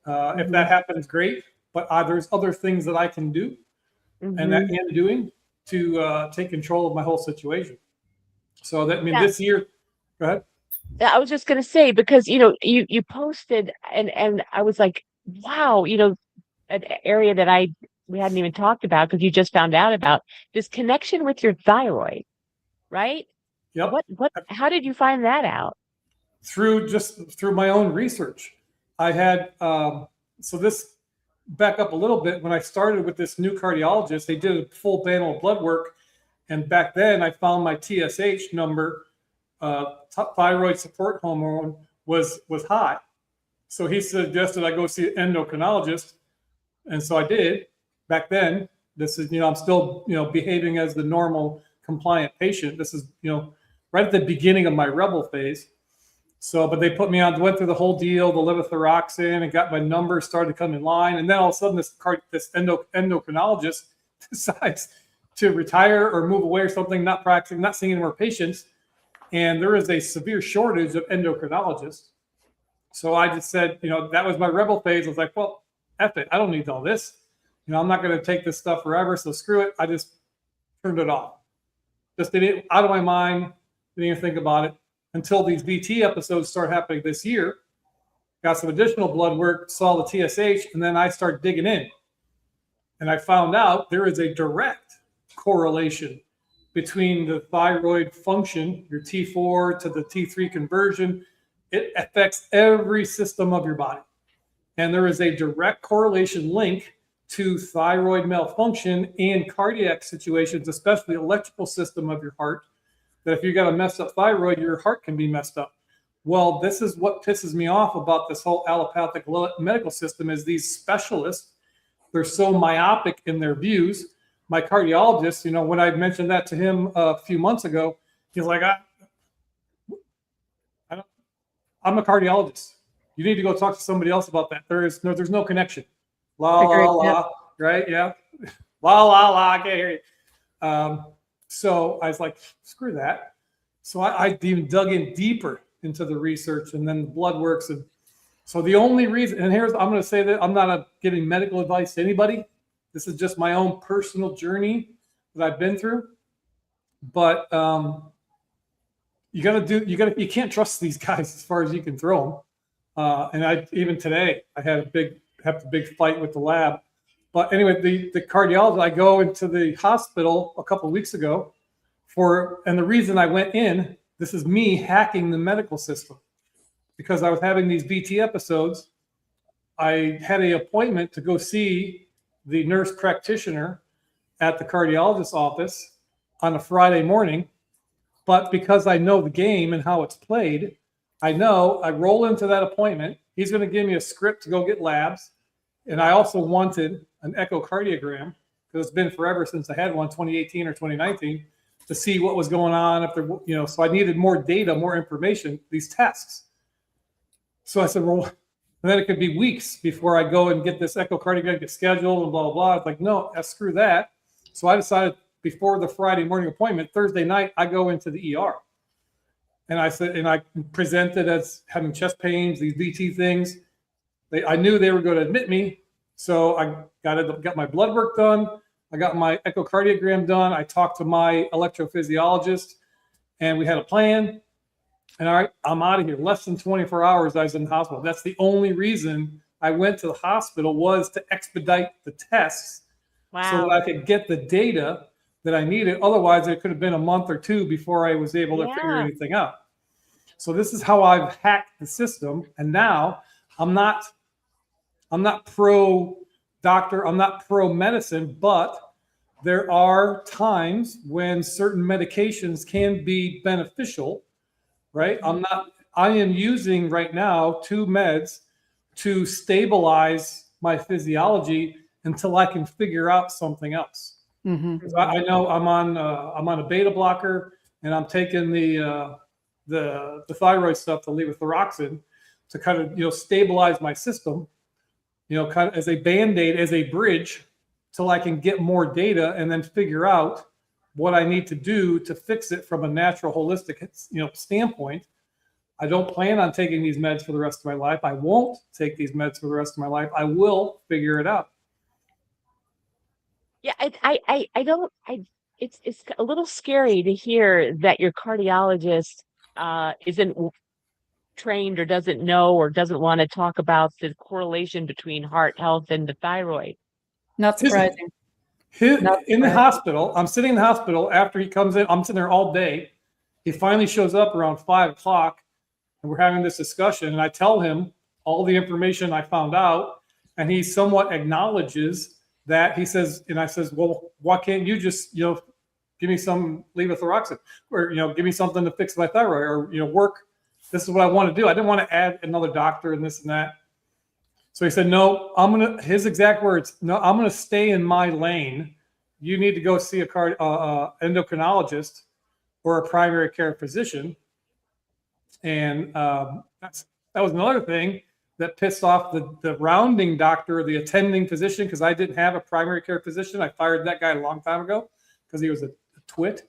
If that happens, great. But there's other things that I can do, and that I am doing to take control of my whole situation. So this year, go ahead. I was just going to say, because, you posted and I was like, wow, an area that we hadn't even talked about, because you just found out about this connection with your thyroid, right? Yep. How did you find that out? Through my own research. I had, so this back up a little bit. When I started with this new cardiologist, they did a full panel of blood work. And back then I found my TSH number, thyroid support hormone was high. So he suggested I go see an endocrinologist. And so I did back then. This is, I'm still, behaving as the normal compliant patient. This is, right at the beginning of my rebel phase. So, but they put me on, went through the whole deal, the levothyroxine, and got my numbers started to come in line. And then all of a sudden, this endocrinologist decides to retire or move away or something, not practicing, not seeing any more patients. And there is a severe shortage of endocrinologists. So I just said, that was my rebel phase. I was like, well, F it. I don't need all this. I'm not going to take this stuff forever. So screw it. I just turned it off. Just did it out of my mind. Didn't even think about it until these VT episodes start happening this year. Got some additional blood work, saw the TSH, and then I started digging in. And I found out there is a direct correlation between the thyroid function, your T4 to the T3 conversion. It affects every system of your body. And there is a direct correlation link to thyroid malfunction and cardiac situations, especially electrical system of your heart, that if you got a messed up thyroid, your heart can be messed up. Well, this is what pisses me off about this whole allopathic medical system is these specialists, they're so myopic in their views. My cardiologist, when I mentioned that to him a few months ago, he's like, I'm a cardiologist. You need to go talk to somebody else about that. There's no connection. La, la, la, right? Yeah. La, la, la, I can't hear you. So I was like, screw that. So I even dug in deeper into the research and then the blood works. And so the only reason, and I'm going to say that I'm not giving medical advice to anybody. This is just my own personal journey that I've been through. But you can't trust these guys as far as you can throw them. And even today, I had a big fight with the lab. But anyway, the cardiologist, I go into the hospital a couple of weeks ago and the reason I went in, this is me hacking the medical system because I was having these VT episodes. I had an appointment to go see the nurse practitioner at the cardiologist's office on a Friday morning. But because I know the game and how it's played, I roll into that appointment. He's going to give me a script to go get labs. And I also wanted an echocardiogram because it's been forever since I had one, 2018 or 2019, to see what was going on. If there, so I needed more data, more information, these tests. So I said, well, and then it could be weeks before I go and get this echocardiogram, get scheduled and blah, blah, blah. It's like, no, screw that. So I decided before the Friday morning appointment, Thursday night, I go into the ER. And I said, and I presented as having chest pains, these VT things. I knew they were going to admit me. So I got my blood work done. I got my echocardiogram done. I talked to my electrophysiologist and we had a plan. And all right, I'm out of here. Less than 24 hours, I was in the hospital. That's the only reason I went to the hospital was to expedite the tests. Wow. So that I could get the data that I needed. Otherwise, it could have been a month or two before I was able to figure anything out. So this is how I've hacked the system. And now I'm not pro doctor, I'm not pro medicine, but there are times when certain medications can be beneficial, right? I am using right now 2 meds to stabilize my physiology until I can figure out something else. Mm-hmm. I know I'm on a beta blocker and I'm taking the thyroid stuff, the levothyroxine, to kind of stabilize my system, kind of as a band-aid, as a bridge, till I can get more data and then figure out what I need to do to fix it from a natural, holistic, standpoint. I don't plan on taking these meds for the rest of my life. I won't take these meds for the rest of my life. I will figure it out. Yeah, it's a little scary to hear that your cardiologist isn't trained or doesn't know or doesn't want to talk about the correlation between heart health and the thyroid. Not surprising. In the hospital, I'm sitting in the hospital after he comes in. I'm sitting there all day. He finally shows up around 5 o'clock and we're having this discussion. And I tell him all the information I found out. And he somewhat acknowledges that. He says, and I says, well, why can't you just, give me some levothyroxine or, give me something to fix my thyroid or, work. This is what I want to do. I didn't want to add another doctor and this and that. So he said, no, his exact words, no, I'm going to stay in my lane you need to go see a endocrinologist or a primary care physician. And that was another thing that pissed off the rounding doctor or the attending physician, because I didn't have a primary care physician. I fired that guy a long time ago because he was a twit.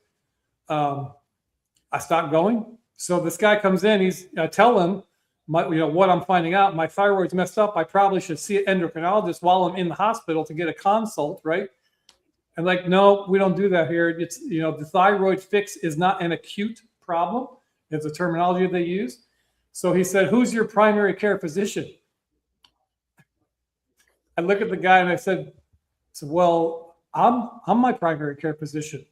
I stopped going. So this guy comes in. I tell him what I'm finding out. My thyroid's messed up. I probably should see an endocrinologist while I'm in the hospital to get a consult, right? And like, no, we don't do that here. It's, the thyroid fix is not an acute problem. It's a terminology they use. So he said, "Who's your primary care physician?" I look at the guy and I said, "Well, I'm my primary care physician."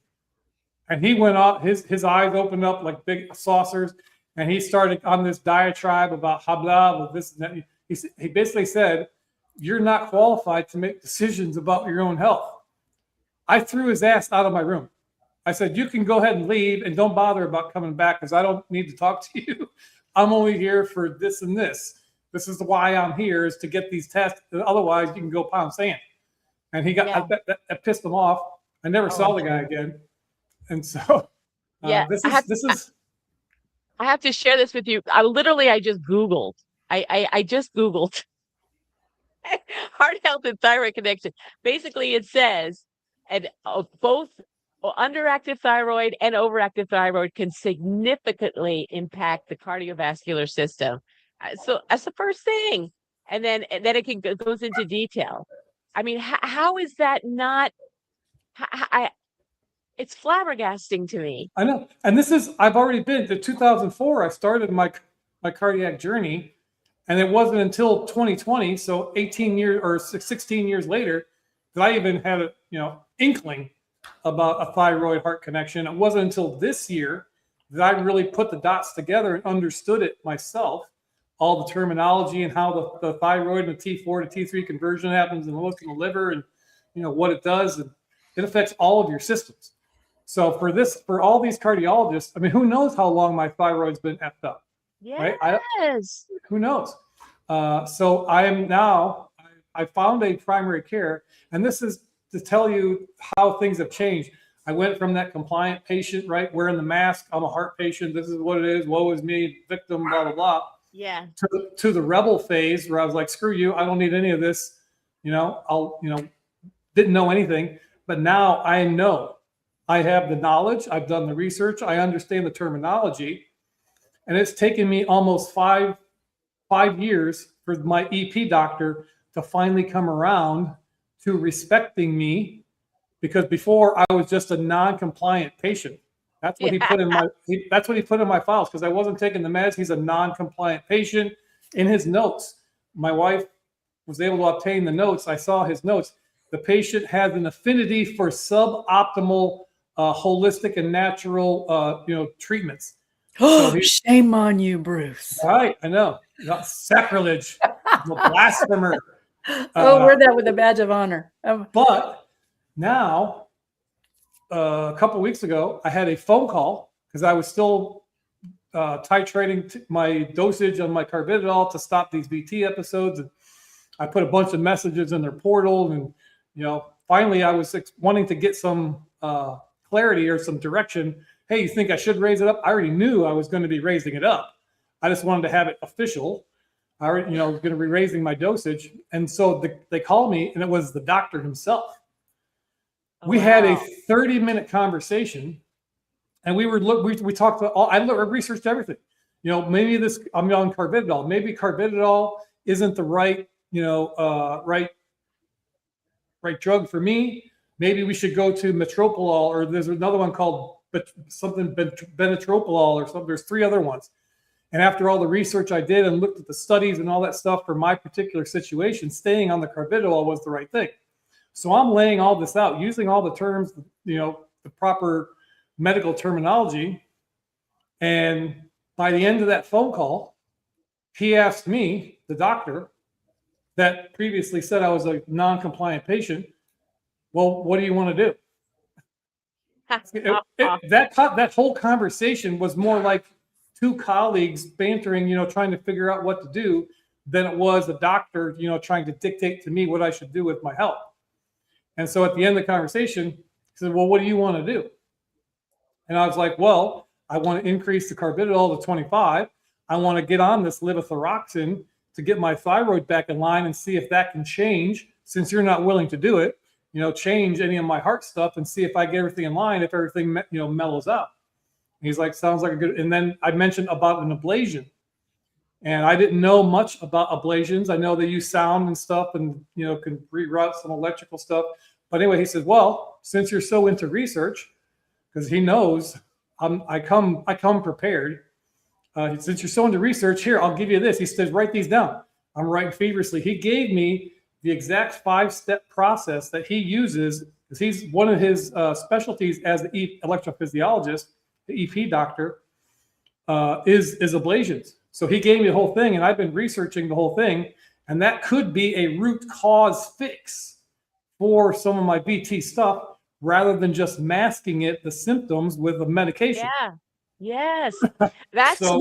And he went off, his eyes opened up like big saucers, and he started on this diatribe about habla with this and that. He basically said, "You're not qualified to make decisions about your own health." I threw his ass out of my room. I said, "You can go ahead and leave and don't bother about coming back because I don't need to talk to you. I'm only here for this and this. This is why I'm here, is to get these tests. Otherwise, you can go pound sand." And he got that pissed him off. I never saw the guy again. And so, this is. I have to share this with you. I just Googled. I just Googled heart health and thyroid connection. Basically, it says, and both underactive thyroid and overactive thyroid can significantly impact the cardiovascular system. So that's the first thing. And then it goes into detail. I mean, how is that not? It's flabbergasting to me. I know. And I've already been to 2004. I started my cardiac journey, and it wasn't until 2020, so 18 years or 16 years later, that I even had a, inkling about a thyroid heart connection. It wasn't until this year that I really put the dots together and understood it myself, all the terminology and how the thyroid and the T4 to T3 conversion happens and looks in the liver and, what it does. And it affects all of your systems. So for all these cardiologists, I mean, who knows how long my thyroid's been effed up? Yes. Right? Who knows? So I found a primary care, and this is to tell you how things have changed. I went from that compliant patient, right, wearing the mask, I'm a heart patient, this is what it is, woe is me, victim, blah, blah, blah. Yeah. To the rebel phase where I was like, screw you, I don't need any of this. Didn't know anything. But now I know. I have the knowledge. I've done the research. I understand the terminology. And it's taken me almost five years for my EP doctor to finally come around to respecting me, because before I was just a non-compliant patient. That's what he put in my files, because I wasn't taking the meds. He's a non-compliant patient. In his notes, my wife was able to obtain the notes. I saw his notes. The patient has an affinity for suboptimal holistic and natural treatments. Oh, shame on you, Bruce. All right, I know. Sacrilege. I'm a blasphemer. Wear that with a badge of honor. But now, a couple of weeks ago, I had a phone call because I was still titrating my dosage on my carvedilol to stop these VT episodes. And I put a bunch of messages in their portal, and finally I was wanting to get some clarity or some direction. Hey, you think I should raise it up? I already knew I was going to be raising it up. I just wanted to have it official. I already, was going to be raising my dosage. And so they called me, and it was the doctor himself. We had a 30-minute conversation, and we talked about I researched everything. Maybe I'm on carvedilol. Maybe carvedilol isn't the right, right drug for me. Maybe we should go to metoprolol, or there's another one called benotropolol or something. There's 3 other ones. And after all the research I did and looked at the studies and all that stuff for my particular situation, staying on the carvedilol was the right thing. So I'm laying all this out, using all the terms, the proper medical terminology. And by the end of that phone call, he asked me, the doctor that previously said I was a non-compliant patient, well, what do you want to do? That whole conversation was more like 2 colleagues bantering, trying to figure out what to do, than it was a doctor, trying to dictate to me what I should do with my health. And so at the end of the conversation, said, well, what do you want to do? And I was like, well, I want to increase the carbidol to 25. I want to get on this levothyroxine to get my thyroid back in line and see if that can change, since you're not willing to do it, change any of my heart stuff and see if I get everything in line, if everything, mellows out. And he's like, sounds like a good, and then I mentioned about an ablation. And I didn't know much about ablations. I know they use sound and stuff and, can reroute some electrical stuff. But anyway, he said, well, since you're so into research, because he knows I come prepared. Since you're so into research, here, I'll give you this. He says, write these down. I'm writing feverishly. He gave me the exact 5-step process that he uses, because he's one of his specialties as the electrophysiologist, the EP doctor, is ablations. So he gave me the whole thing, and I've been researching the whole thing, and that could be a root cause fix for some of my VT stuff, rather than just masking the symptoms with a medication. Yeah. Yes. That's So-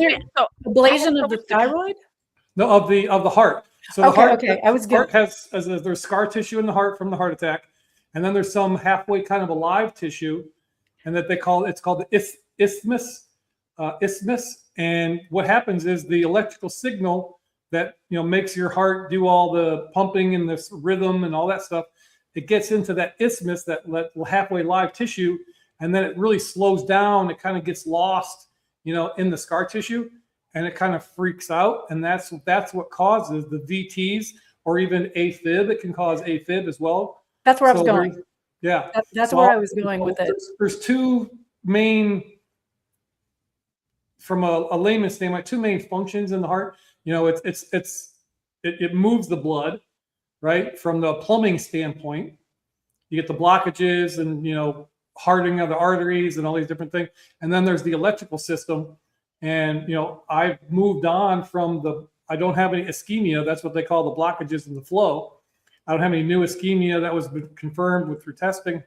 Ablation of the thyroid? No, of the heart. So the Okay, heart, okay. I was heart good. there's scar tissue in the heart from the heart attack, and then there's some halfway kind of alive tissue, and that it's called the isthmus. And what happens is the electrical signal that makes your heart do all the pumping and this rhythm and all that stuff, it gets into that isthmus, that halfway live tissue, and then it really slows down. It kind of gets lost, in the scar tissue, and it kind of freaks out. And that's what causes the VTs, or even AFib. It can cause AFib as well. That's where I was So going. Yeah. That's So where I was going with it. There's two main, from a layman's standpoint, two main functions in the heart. It moves the blood, right? From the plumbing standpoint, you get the blockages and, hardening of the arteries and all these different things. And then there's the electrical system. And, I've moved on from I don't have any ischemia. That's what they call the blockages in the flow. I don't have any new ischemia that was confirmed through testing,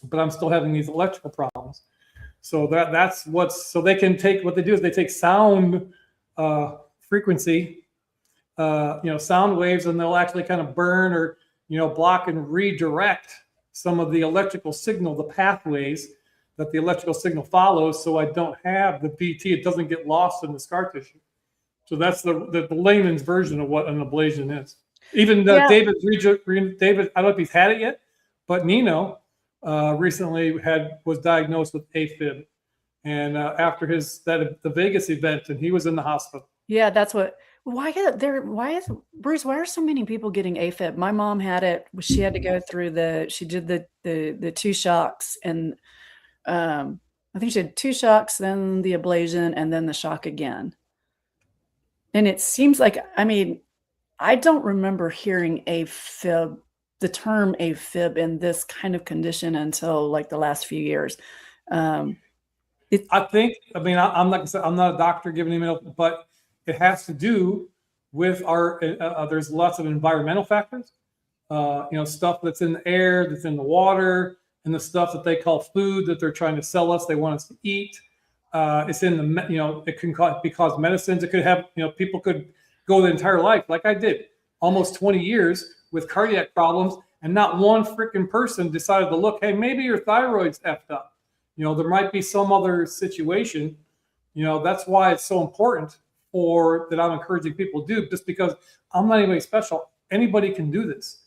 but I'm still having these electrical problems. So so they can take, what they do is they take sound frequency, sound waves, and they'll actually kind of burn or, block and redirect some of the electrical signal, the pathways that the electrical signal follows. So I don't have the VT. It doesn't get lost in the scar tissue. So that's the layman's version of what an ablation is. Even David, I don't know if he's had it yet, but Nino recently was diagnosed with AFib, and after the Vegas event, and he was in the hospital. Yeah, that's what. Why are so many people getting AFib? My mom had it. She had to go through she did the 2 shocks, and I think she had 2 shocks, then the ablation, and then the shock again. And it seems like, I don't remember hearing AFib, the term AFib, in this kind of condition until like the last few years. I'm not a doctor giving him it, but it has to do with there's lots of environmental factors, stuff that's in the air, that's in the water, and the stuff that they call food that they're trying to sell us. They want us to eat. It's in it can be caused medicines. It could have, people could go their entire life, like I did, almost 20 years with cardiac problems, and not one freaking person decided to look, hey, maybe your thyroid's effed up. There might be some other situation. That's why it's so important that I'm encouraging people to do, just because I'm not anybody special. Anybody can do this.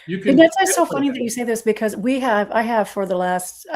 You can. And that's so funny that you say this, because I have for the last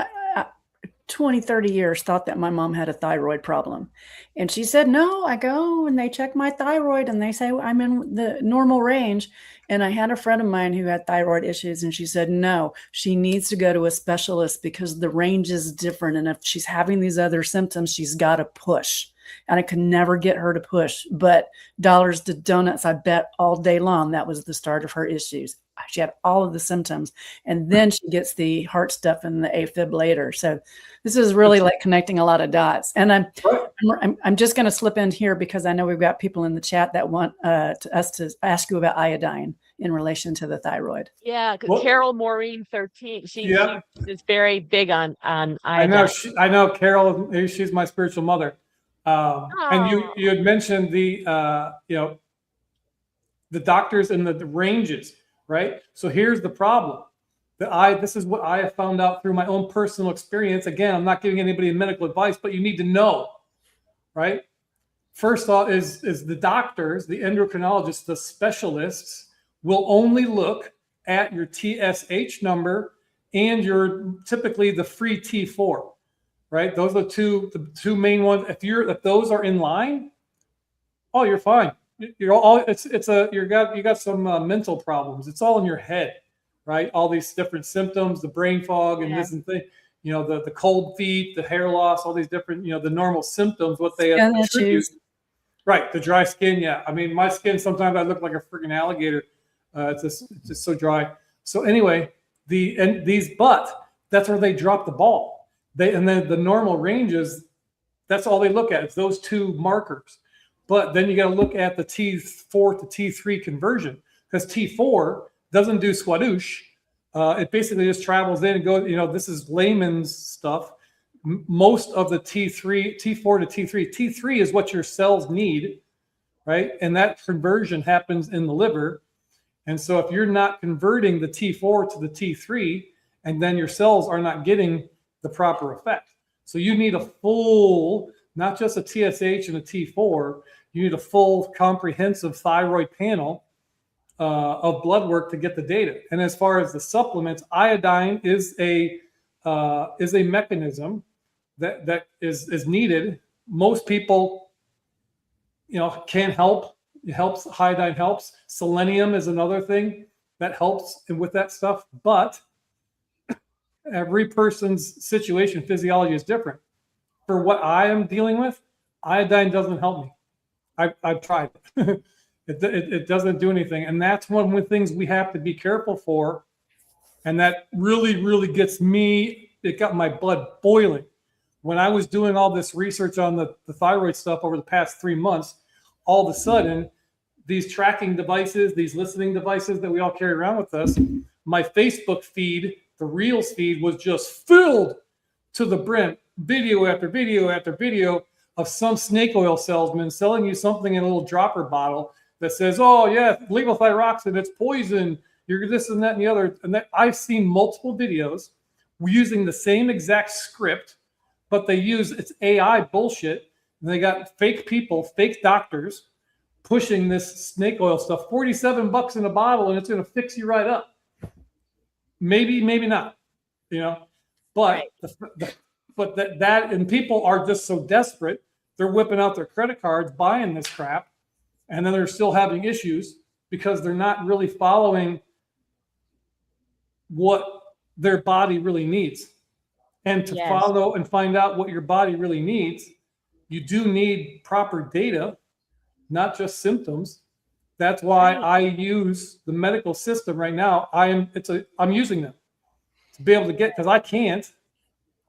20, 30 years thought that my mom had a thyroid problem. And she said, no, I go and they check my thyroid and they say I'm in the normal range. And I had a friend of mine who had thyroid issues, and she said, no, she needs to go to a specialist because the range is different. And if she's having these other symptoms, she's got to push. And I could never get her to push, but dollars to donuts, I bet all day long, that was the start of her issues. She had all of the symptoms, and then she gets the heart stuff and the AFib later. So this is really like connecting a lot of dots. And I'm just going to slip in here because I know we've got people in the chat that want us to ask you about iodine in relation to the thyroid. Yeah, because Well- Carol Maureen 13, she Yeah. is very big on I know. iodine. I know Carol. She's my spiritual mother. And you had mentioned the doctors and the ranges, right? So here's the problem. This is what I have found out through my own personal experience. Again, I'm not giving anybody medical advice, but you need to know, right? First off is the doctors, the endocrinologists, the specialists will only look at your TSH number and your typically the free T4, right? Those are the two main ones. If those are in line, oh, you're fine. You're all you got some mental problems. It's all in your head, right? All these different symptoms, the brain fog and this and thing, the cold feet, the hair loss, all these different, the normal symptoms, what they attribute. Right, the dry skin, yeah. I mean, my skin, sometimes I look like a freaking alligator. It's just so dry. So anyway, but that's where they drop the ball. And then the normal ranges, that's all they look at. It's those two markers. But then you got to look at the T4 to T3 conversion, because T4 doesn't do squadoosh. It basically just travels in and goes, this is layman's stuff. Most of the T4 to T3 is what your cells need, right? And that conversion happens in the liver. And so if you're not converting the T4 to the T3, and then your cells are not getting the proper effect. So you need a full, not just a TSH and a T4, you need a full comprehensive thyroid panel of blood work to get the data. And as far as the supplements, iodine is a mechanism that is needed. Most people, can help. It helps. Iodine helps. Selenium is another thing that helps with that stuff. But every person's situation, physiology is different. For what I am dealing with, iodine doesn't help me. I've tried. It doesn't do anything. And that's one of the things we have to be careful for. And that really, really gets me, it got my blood boiling. When I was doing all this research on the thyroid stuff over the past 3 months, all of a sudden, these tracking devices, these listening devices that we all carry around with us, my Facebook feed, the Reels feed, was just filled to the brim, video after video after video of some snake oil salesman selling you something in a little dropper bottle that says, oh, yeah, levothyroxine, it's poison, you're this and that and the other. And that I've seen multiple videos using the same exact script, but they use it's AI bullshit. And they got fake people, fake doctors pushing this snake oil stuff, $47 in a bottle, and it's going to fix you right up. Maybe, maybe not, but that and people are just so desperate. They're whipping out their credit cards, buying this crap, and then they're still having issues because they're not really following what their body really needs. And to follow and find out what your body really needs, you do need proper data, not just symptoms. That's why I use the medical system right now. I'm using them to be able to get, because I can't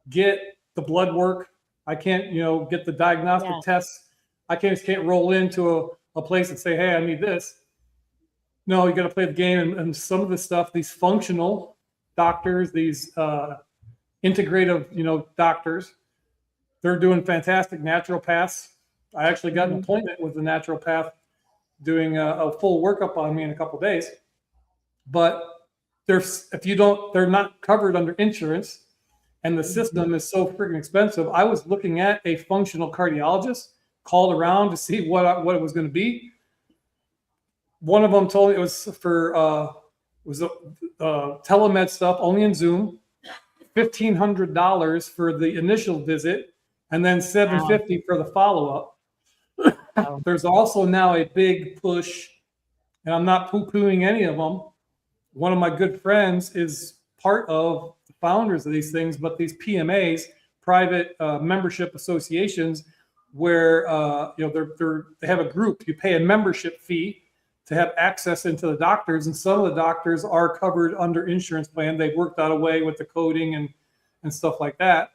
get the blood work. I can't, get the diagnostic tests. I can't roll into a place and say, hey, I need this. No, you got to play the game. And some of the stuff, these functional doctors, these integrative, doctors, they're doing fantastic. Naturopaths. I actually got an appointment with the naturopath doing a full workup on me in a couple of days. But they're not covered under insurance, and the system is so freaking expensive. I was looking at a functional cardiologist, called around to see what it was going to be. One of them told me it was for telemed stuff, only in Zoom, $1,500 for the initial visit, and then $750 for the follow-up. There's also now a big push, and I'm not poo-pooing any of them. One of my good friends is part of the founders of these things, but these PMAs, private membership associations, where they have a group. You pay a membership fee to have access into the doctors, and some of the doctors are covered under insurance plan. They've worked out a way with the coding and stuff like that.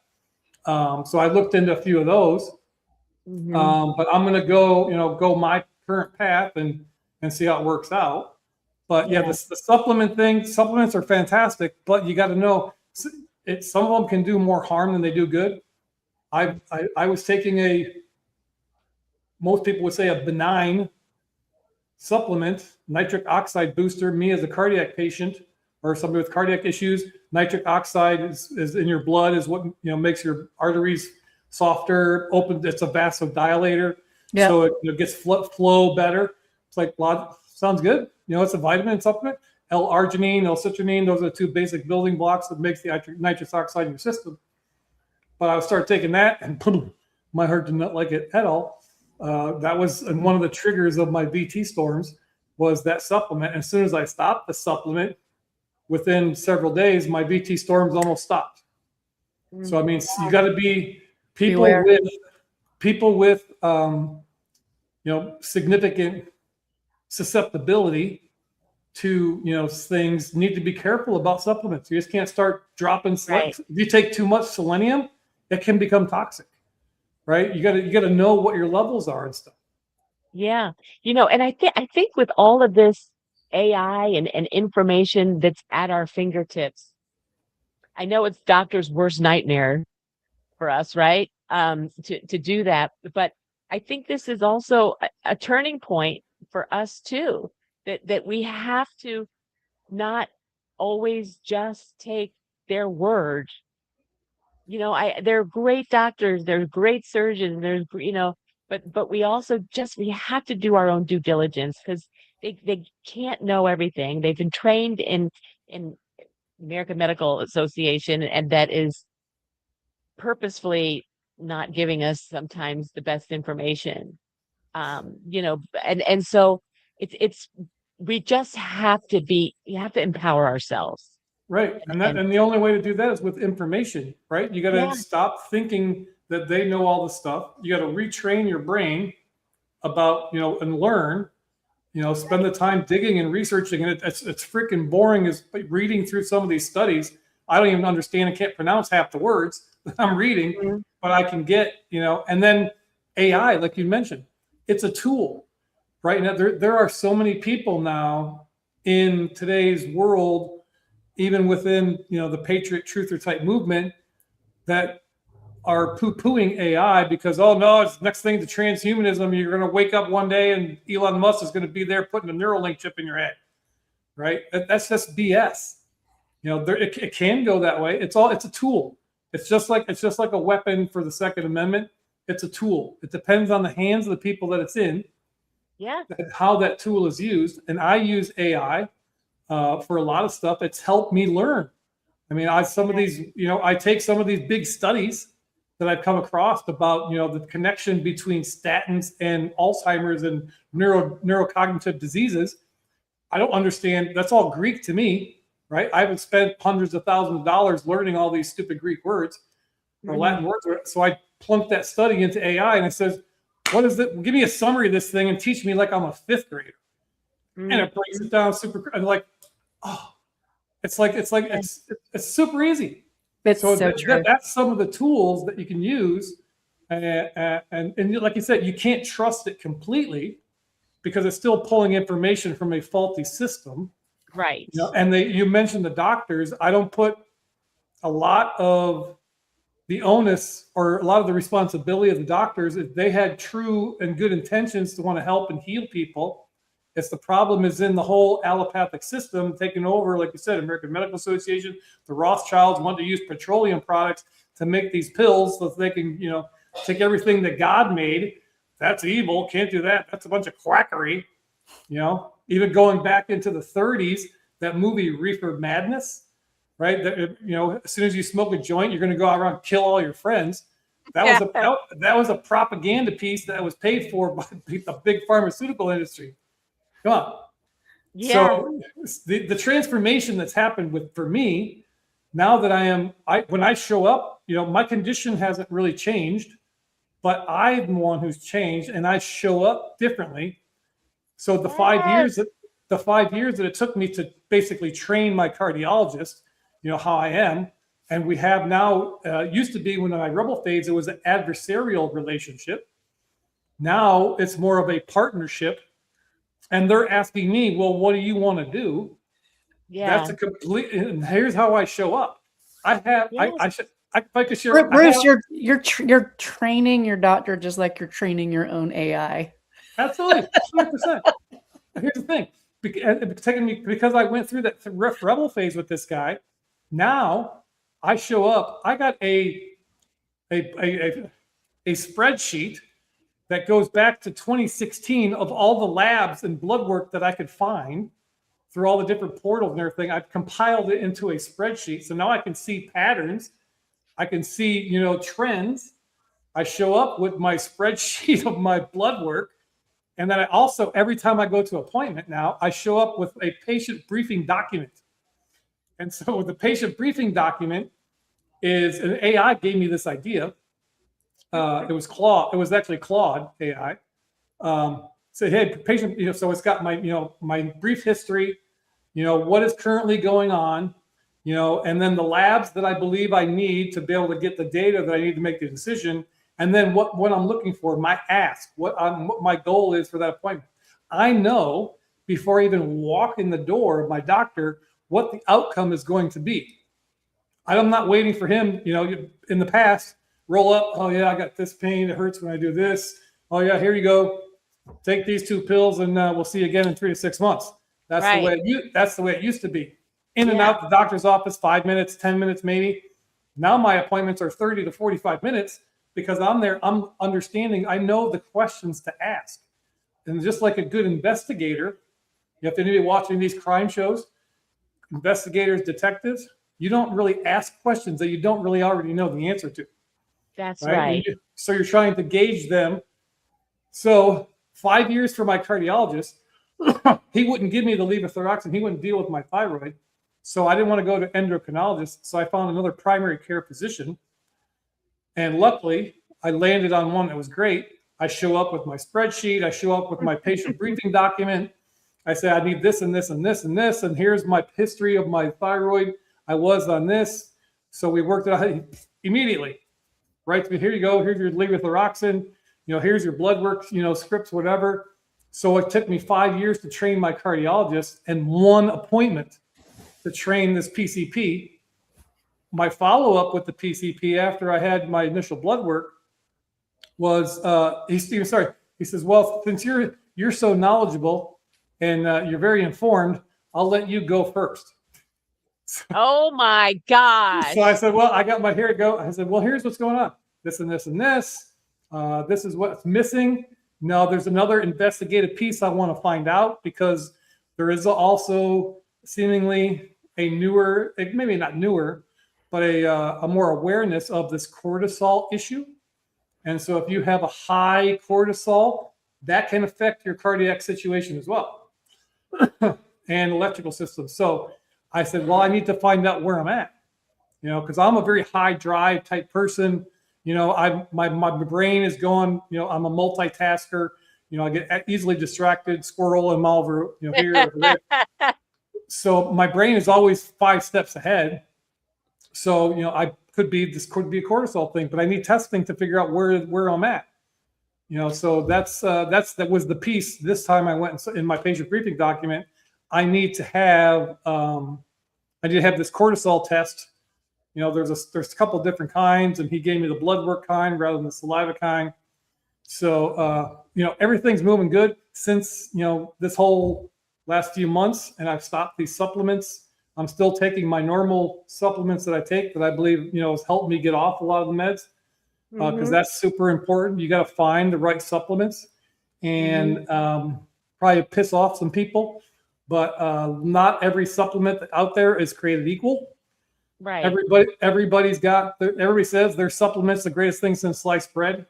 So I looked into a few of those. But I'm going to go my current path and see how it works out. But the supplements are fantastic, but you got to know some of them can do more harm than they do good. I was taking most people would say a benign supplement, nitric oxide booster. Me as a cardiac patient or somebody with cardiac issues, nitric oxide is in your blood is what makes your arteries softer, open. It's a vasodilator, Yeah. so it gets flow better. It's like sounds good. It's a vitamin supplement. L-arginine, L-citrulline, those are the two basic building blocks that makes the nitrous oxide in your system. But I started taking that, and boom, my heart did not like it at all. That was one of the triggers of my VT storms was that supplement. As soon as I stopped the supplement, within several days, my VT storms almost stopped. So I mean, you got to be people with significant susceptibility to things need to be careful about supplements. You just can't start dropping. Right. If you take too much selenium, it can become toxic. Right? You got to know what your levels are and stuff. Yeah. And I think with all of this AI and information that's at our fingertips, I know it's doctors' worst nightmare for us, right? To do that. But I think this is also a turning point for us too, that we have to not always just take their word. They're great doctors, they're great surgeons, but we also we have to do our own due diligence, because they can't know everything. They've been trained in American Medical Association, and that is purposefully not giving us sometimes the best information. And so it's we just you have to empower ourselves. Right. And the only way to do that is with information, right? You got to stop thinking that they know all the stuff. You got to retrain your brain about, and learn, spend the time digging and researching. And it's freaking boring as reading through some of these studies. I don't even understand and can't pronounce half the words that I'm reading, but I can get, and then AI, like you mentioned, it's a tool, right? Now, there are so many people now in today's world, even within the Patriot Truther type movement, that are poo-pooing AI because, oh no, it's the next thing to transhumanism. You're going to wake up one day and Elon Musk is going to be there putting a Neuralink chip in your head, right? That's just BS. It can go that way. It's a tool. It's just like a weapon for the Second Amendment. It's a tool. It depends on the hands of the people that it's in. Yeah. How that tool is used, and I use AI. For a lot of stuff, it's helped me learn. I mean, I take some of these big studies that I've come across about, the connection between statins and Alzheimer's and neurocognitive diseases. I don't understand. That's all Greek to me, right? I haven't spent hundreds of thousands of dollars learning all these stupid Greek words or Latin words. So I plunked that study into AI and it says, what is it? Give me a summary of this thing and teach me like I'm a fifth grader. And it breaks it down super. And like, oh, it's super easy. It's so true. That's some of the tools that you can use, and like you said, you can't trust it completely because it's still pulling information from a faulty system. Right. And you mentioned the doctors. I don't put a lot of the onus or a lot of the responsibility of the doctors if they had true and good intentions to want to help and heal people. It's the problem is in the whole allopathic system taking over, like you said, American Medical Association, the Rothschilds want to use petroleum products to make these pills so that they can, take everything that God made. That's evil. Can't do that. That's a bunch of quackery. Even going back into the 30s, that movie Reefer Madness, right? That, as soon as you smoke a joint, you're going to go out around and kill all your friends. That was a propaganda piece that was paid for by the big pharmaceutical industry. Come on. Yeah. So the transformation that's happened for me now that when I show up, my condition hasn't really changed, but I'm the one who's changed and I show up differently. So the 5 years that it took me to basically train my cardiologist, how I am, and we have now, used to be when I rebel phase, it was an adversarial relationship. Now it's more of a partnership. And they're asking me, well, what do you want to do? Yeah. That's and here's how I show up. I could share. Bruce, you're training your doctor just like you're training your own AI. Absolutely. 100%. Here's the thing. it's taken me, because I went through that rebel phase with this guy. Now I show up. I got a spreadsheet that goes back to 2016 of all the labs and blood work that I could find through all the different portals and everything. I've compiled it into a spreadsheet. So now I can see patterns. I can see, trends. I show up with my spreadsheet of my blood work. And then I also, every time I go to appointment now, I show up with a patient briefing document. And so the patient briefing document is, an AI gave me this idea. It was Claude. It was actually Claude AI. Said, hey, patient, so it's got my, my brief history, what is currently going on, and then the labs that I believe I need to be able to get the data that I need to make the decision. And then what I'm looking for, my ask, what my goal is for that appointment. I know before I even walk in the door of my doctor what the outcome is going to be. I'm not waiting for him, in the past, roll up, oh yeah, I got this pain, it hurts when I do this. Oh yeah, here you go. Take these 2 pills and we'll see you again in 3 to 6 months. That's the way that's the way it used to be. In and out the doctor's office, 5 minutes, 10 minutes maybe. Now my appointments are 30 to 45 minutes. Because I'm there, I'm understanding, I know the questions to ask. And just like a good investigator, you have to be watching these crime shows, investigators, detectives, you don't really ask questions that you don't really already know the answer to. That's right. So you're trying to gauge them. So 5 years for my cardiologist, he wouldn't give me the levothyroxine. He wouldn't deal with my thyroid. So I didn't want to go to endocrinologist. So I found another primary care physician. And luckily, I landed on one that was great. I show up with my spreadsheet. I show up with my patient briefing document. I say, I need this and this and this and this. And here's my history of my thyroid. I was on this. So we worked it out immediately. Right? Here you go. Here's your levothyroxine. Here's your blood work, scripts, whatever. So it took me 5 years to train my cardiologist and 1 appointment to train this PCP. My follow-up with the PCP after I had my initial blood work was, he says, well, since you're so knowledgeable and you're very informed, I'll let you go first. Oh my gosh. So I said, well, here it go. I said, well, here's what's going on. This and this and this. This is what's missing. Now there's another investigative piece I want to find out, because there is also seemingly a newer, maybe not newer, but a more awareness of this cortisol issue. And so if you have a high cortisol, that can affect your cardiac situation as well and electrical system. So I said, well, I need to find out where I'm at, because I'm a very high drive type person. My brain is going, I'm a multitasker. I get easily distracted, squirrel and all over, here. Over there. So my brain is always 5 steps ahead. So, this could be a cortisol thing, but I need testing to figure out where I'm at. So that was the piece. This time I went in my patient briefing document. I need to have this cortisol test. There's a couple of different kinds, and he gave me the blood work kind rather than the saliva kind. So everything's moving good since this whole last few months, and I've stopped these supplements. I'm still taking my normal supplements that I take that I believe, has helped me get off a lot of the meds, because that's super important. You got to find the right supplements, and probably piss off some people, but not every supplement out there is created equal. Right. Everybody says their supplement's the greatest thing since sliced bread,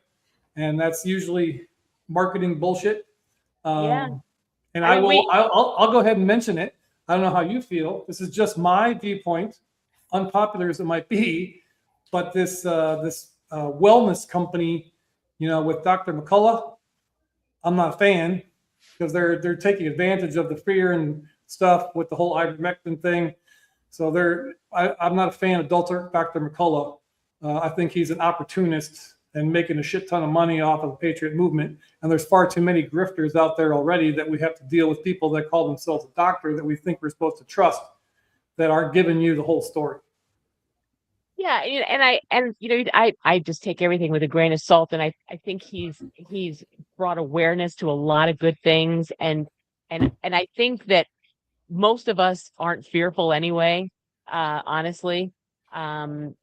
and that's usually marketing bullshit. And I'll go ahead and mention it. I don't know how you feel. This is just my viewpoint, unpopular as it might be, but this wellness company, with Dr. McCullough, I'm not a fan, because they're taking advantage of the fear and stuff with the whole ivermectin thing. So I'm not a fan of Dr. McCullough. I think he's an opportunist and making a shit ton of money off of the Patriot movement. And there's far too many grifters out there already that we have to deal with, people that call themselves a doctor that we think we're supposed to trust, that aren't giving you the whole story. Yeah, I just take everything with a grain of salt, and I think he's brought awareness to a lot of good things, and And I think that most of us aren't fearful anyway, honestly. And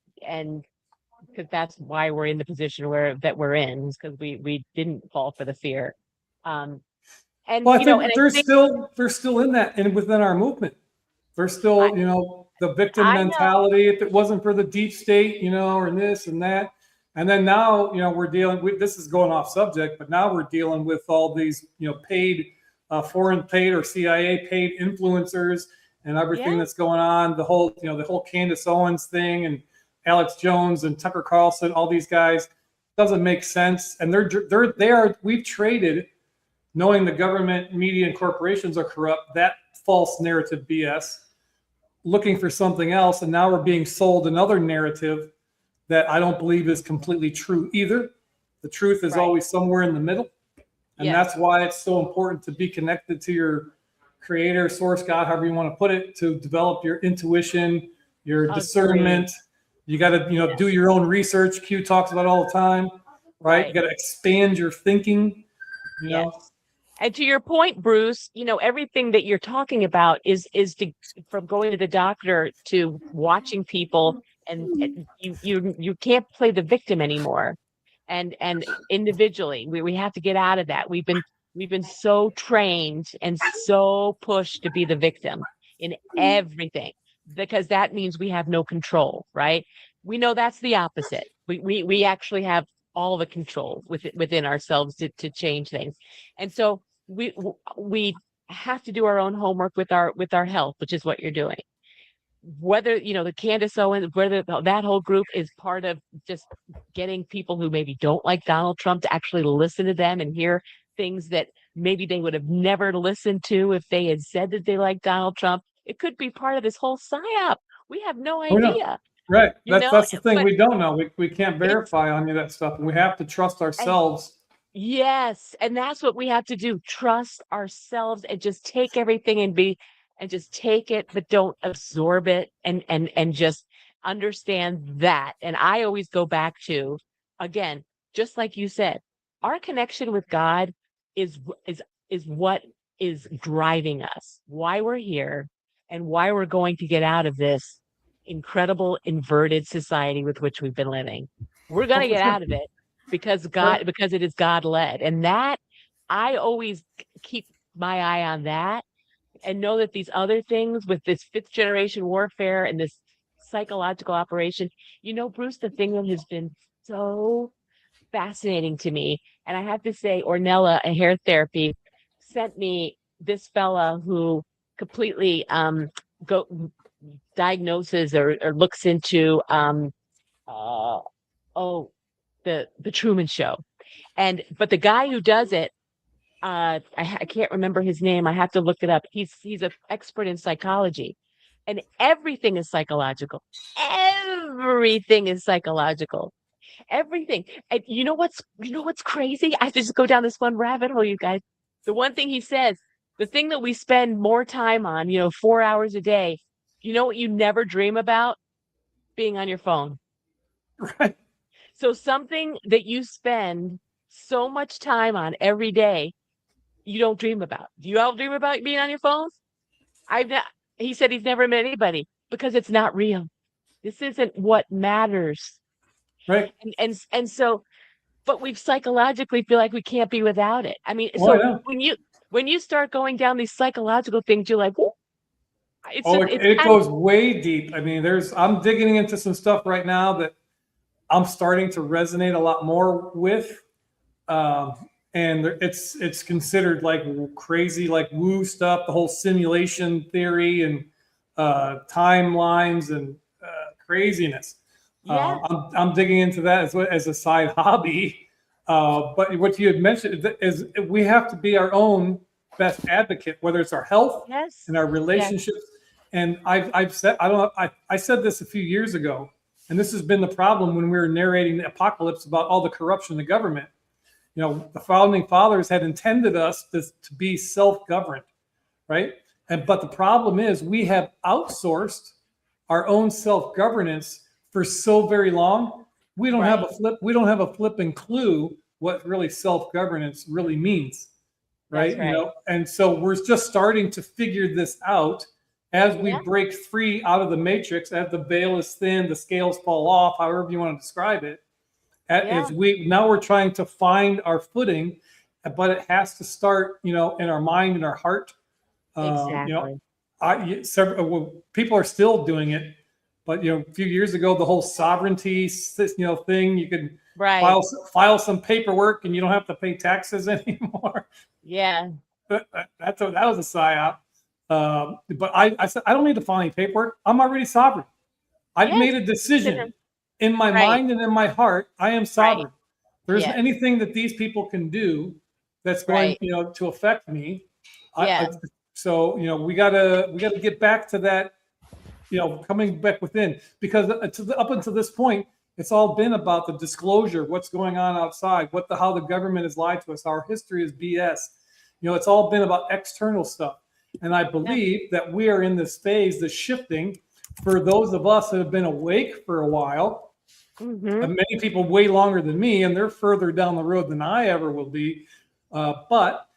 because that's why we're in the position that we're in, is because we didn't fall for the fear. Um, and Well, I you know, and think I think they're still in that and within our movement. They're still, the victim I know. mentality. If it wasn't for the deep state, or this and that. And then now, we're dealing with, this is going off subject, but now we're dealing with all these, paid, foreign paid or CIA paid influencers and everything Yeah. that's going on. The whole Candace Owens thing and Alex Jones and Tucker Carlson, all these guys, doesn't make sense. And we've traded, knowing the government, media, and corporations are corrupt, that false narrative BS, looking for something else. And now we're being sold another narrative that I don't believe is completely true either. The truth is Right. always somewhere in the middle. And Yes. that's why it's so important to be connected to your creator, source, God, however you want to put it, to develop your intuition, your Agreed. discernment. You got to, Yes. do your own research. Q talks about it all the time, right? You got to expand your thinking, Yes. know. And to your point, Bruce, everything that you're talking about is from going to the doctor to watching people, and you can't play the victim anymore. And individually, we have to get out of that. We've been so trained and so pushed to be the victim in everything, because that means we have no control, right? We know that's the opposite. We actually have all the control within ourselves to change things. And so we have to do our own homework with our health, which is what you're doing. Whether the Candace Owens, whether that whole group is part of just getting people who maybe don't like Donald Trump to actually listen to them and hear things that maybe they would have never listened to if they had said that they like Donald Trump. It could be part of this whole psyop. We have no idea. Right. You know, That's the thing. but We don't know. We can't verify on any of that stuff. And we have to trust ourselves. Yes, and that's what we have to do. Trust ourselves and just take everything and just take it, but don't absorb it, and just understand that. And I always go back to, again, just like you said, our connection with God is what is driving us, why we're here, and why we're going to get out of this incredible inverted society with which we've been living. We're going to for get sure. out of it because it is God led. And that, I always keep my eye on that, and know that these other things with this fifth generation warfare and this psychological operation, Bruce, the thing that has been so fascinating to me, and I have to say, Ornella, a hair therapy, sent me this fella who completely diagnoses or looks into uh, the Truman Show. But the guy who does it, I can't remember his name. I have to look it up. He's an expert in psychology, and everything is psychological. Everything is psychological. Everything. And you know what's crazy? I have to just go down this one rabbit hole, you guys. The one thing he says, the thing that we spend more time on, 4 hours a day, you know what you never dream about? Being on your phone. Right. So something that you spend so much time on every day, you don't dream about. Do you all dream about being on your phones? He said he's never met anybody, because it's not real. This isn't what matters. Right. And so, but we psychologically feel like we can't be without it. I mean, Well, so yeah. when you start going down these psychological things, you're like, whoa. It goes way deep. I mean, I'm digging into some stuff right now that I'm starting to resonate a lot more with. And it's considered like crazy, like woo stuff, the whole simulation theory and timelines and craziness. Yeah. I'm digging into that as a side hobby. But what you had mentioned is we have to be our own best advocate, whether it's our health Yes. and our relationships. Yes. And I've said, I said this a few years ago, and this has been the problem when we were narrating the apocalypse about all the corruption in the government. The founding fathers had intended us to be self-governed, right? But the problem is we have outsourced our own self-governance for so very long. We don't have a flipping clue what really self-governance really means. right? That's right. And so we're just starting to figure this out as we Yeah. break free out of the matrix, as the veil is thin, the scales fall off, however you want to describe it. Yeah. As we now we're trying to find our footing, but it has to start, in our mind and our heart. Exactly. People are still doing it, but a few years ago, the whole sovereignty, thing, you could Right. file some paperwork and you don't have to pay taxes anymore. Yeah. That was a psyop. But I said I don't need to file any paperwork. I'm already sovereign. I've Yes. made a decision in my Right. mind and in my heart. I am sovereign. There isn't Yes. anything that these people can do that's going, Right. to affect me. Yeah. So we gotta get back to that, coming back within, because up until this point, it's all been about the disclosure, what's going on outside, how the government has lied to us, our history is BS. It's all been about external stuff. And I believe that we are in this phase, the shifting, for those of us that have been awake for a while, Mm-hmm. and many people way longer than me, and they're further down the road than I ever will be. But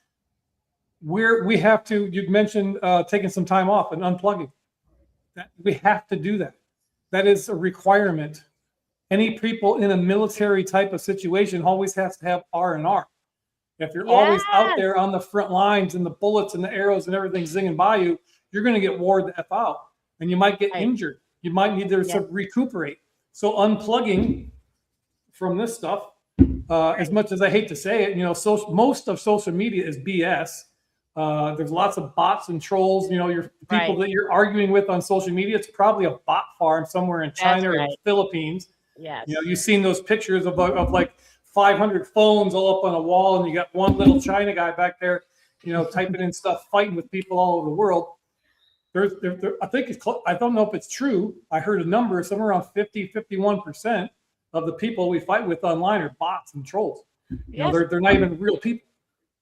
we have to, you mentioned taking some time off and unplugging. We have to do that. That is a requirement. Any people in a military type of situation always has to have R&R. If you're always out Yes. there on the front lines and the bullets and the arrows and everything zinging by you, you're going to get wore the F out and you might get Right. injured. You might need to Yeah. recuperate. So unplugging from this stuff, as much as I hate to say it, most of social media is BS. There's lots of bots and trolls. Your people Right. that you're arguing with on social media, it's probably a bot farm somewhere in China or the right. Philippines. Yes. You've seen those pictures of like 500 phones all up on a wall, and you got one little China guy back there, typing in stuff, fighting with people all over the world. I think I don't know if it's true. I heard a number somewhere around 51% of the people we fight with online are bots and trolls. Yes. They're not even real people.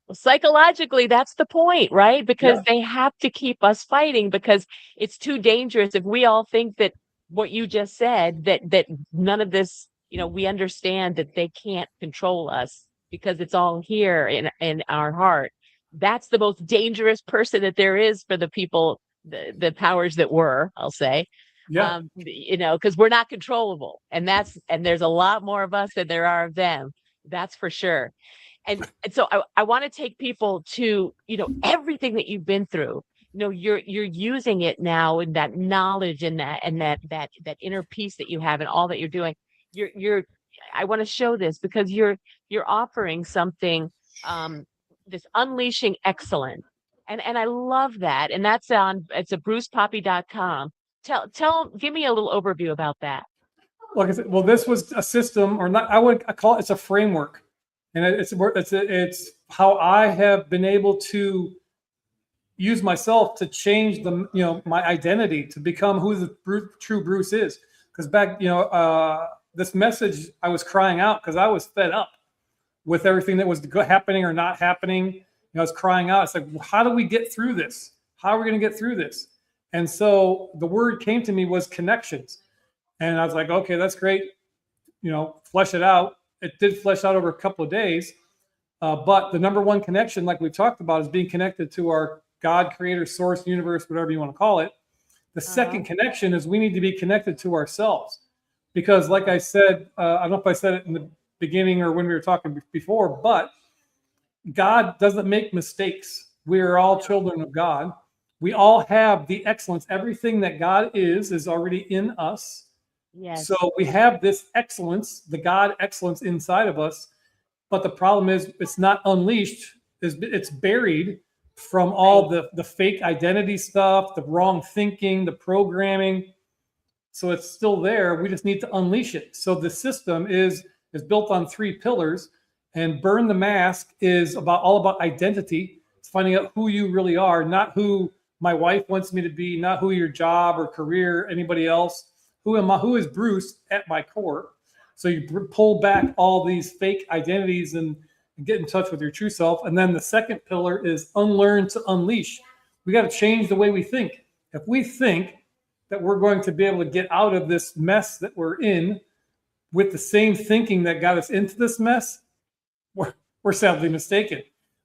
Well, psychologically, that's the point, right? Because they have to keep us fighting because it's too dangerous if we all think that what you just said, that none of this, we understand that they can't control us because it's all here in our heart. That's the most dangerous person that there is for the people, the powers that were, I'll say. Yeah. Because we're not controllable. And there's a lot more of us than there are of them. That's for sure. And so I want to take people to, everything that you've been through. You're using it now, and that knowledge and that inner peace that you have and all that you're doing. I want to show this because you're offering something, this unleashing excellence. And I love that. And it's a brucepoppy.com. Give me a little overview about that. Like I said, well, this was a system, or not, I call it's a framework. And it's how I have been able to use myself to change my identity to become who the true Bruce is. Because back, this message, I was crying out because I was fed up with everything that was happening or not happening. I was crying out. It's like, how do we get through this? How are we going to get through this? And so the word came to me was connections. And I was like, okay, that's great. Flesh it out. It did flesh out over a couple of days. But the number one connection, like we've talked about, is being connected to our God, creator, source, universe, whatever you want to call it. The second connection is we need to be connected to ourselves. Because like I said, I don't know if I said it in the beginning or when we were talking before, but God doesn't make mistakes. We are all children of God. We all have the excellence. Everything that God is already in us. Yes. So we have this excellence, the God excellence inside of us. But the problem is it's not unleashed. It's buried from all the fake identity stuff, the wrong thinking, the programming. So it's still there. We just need to unleash it. So the system is built on 3 pillars, and Burn the Mask is all about identity. It's finding out who you really are, not who my wife wants me to be, not who your job or career, anybody else. Who am I? Who is Bruce at my core? So you pull back all these fake identities and get in touch with your true self. And then the second pillar is unlearn to unleash. We got to change the way we think. If we think that we're going to be able to get out of this mess that we're in with the same thinking that got us into this mess, we're sadly mistaken.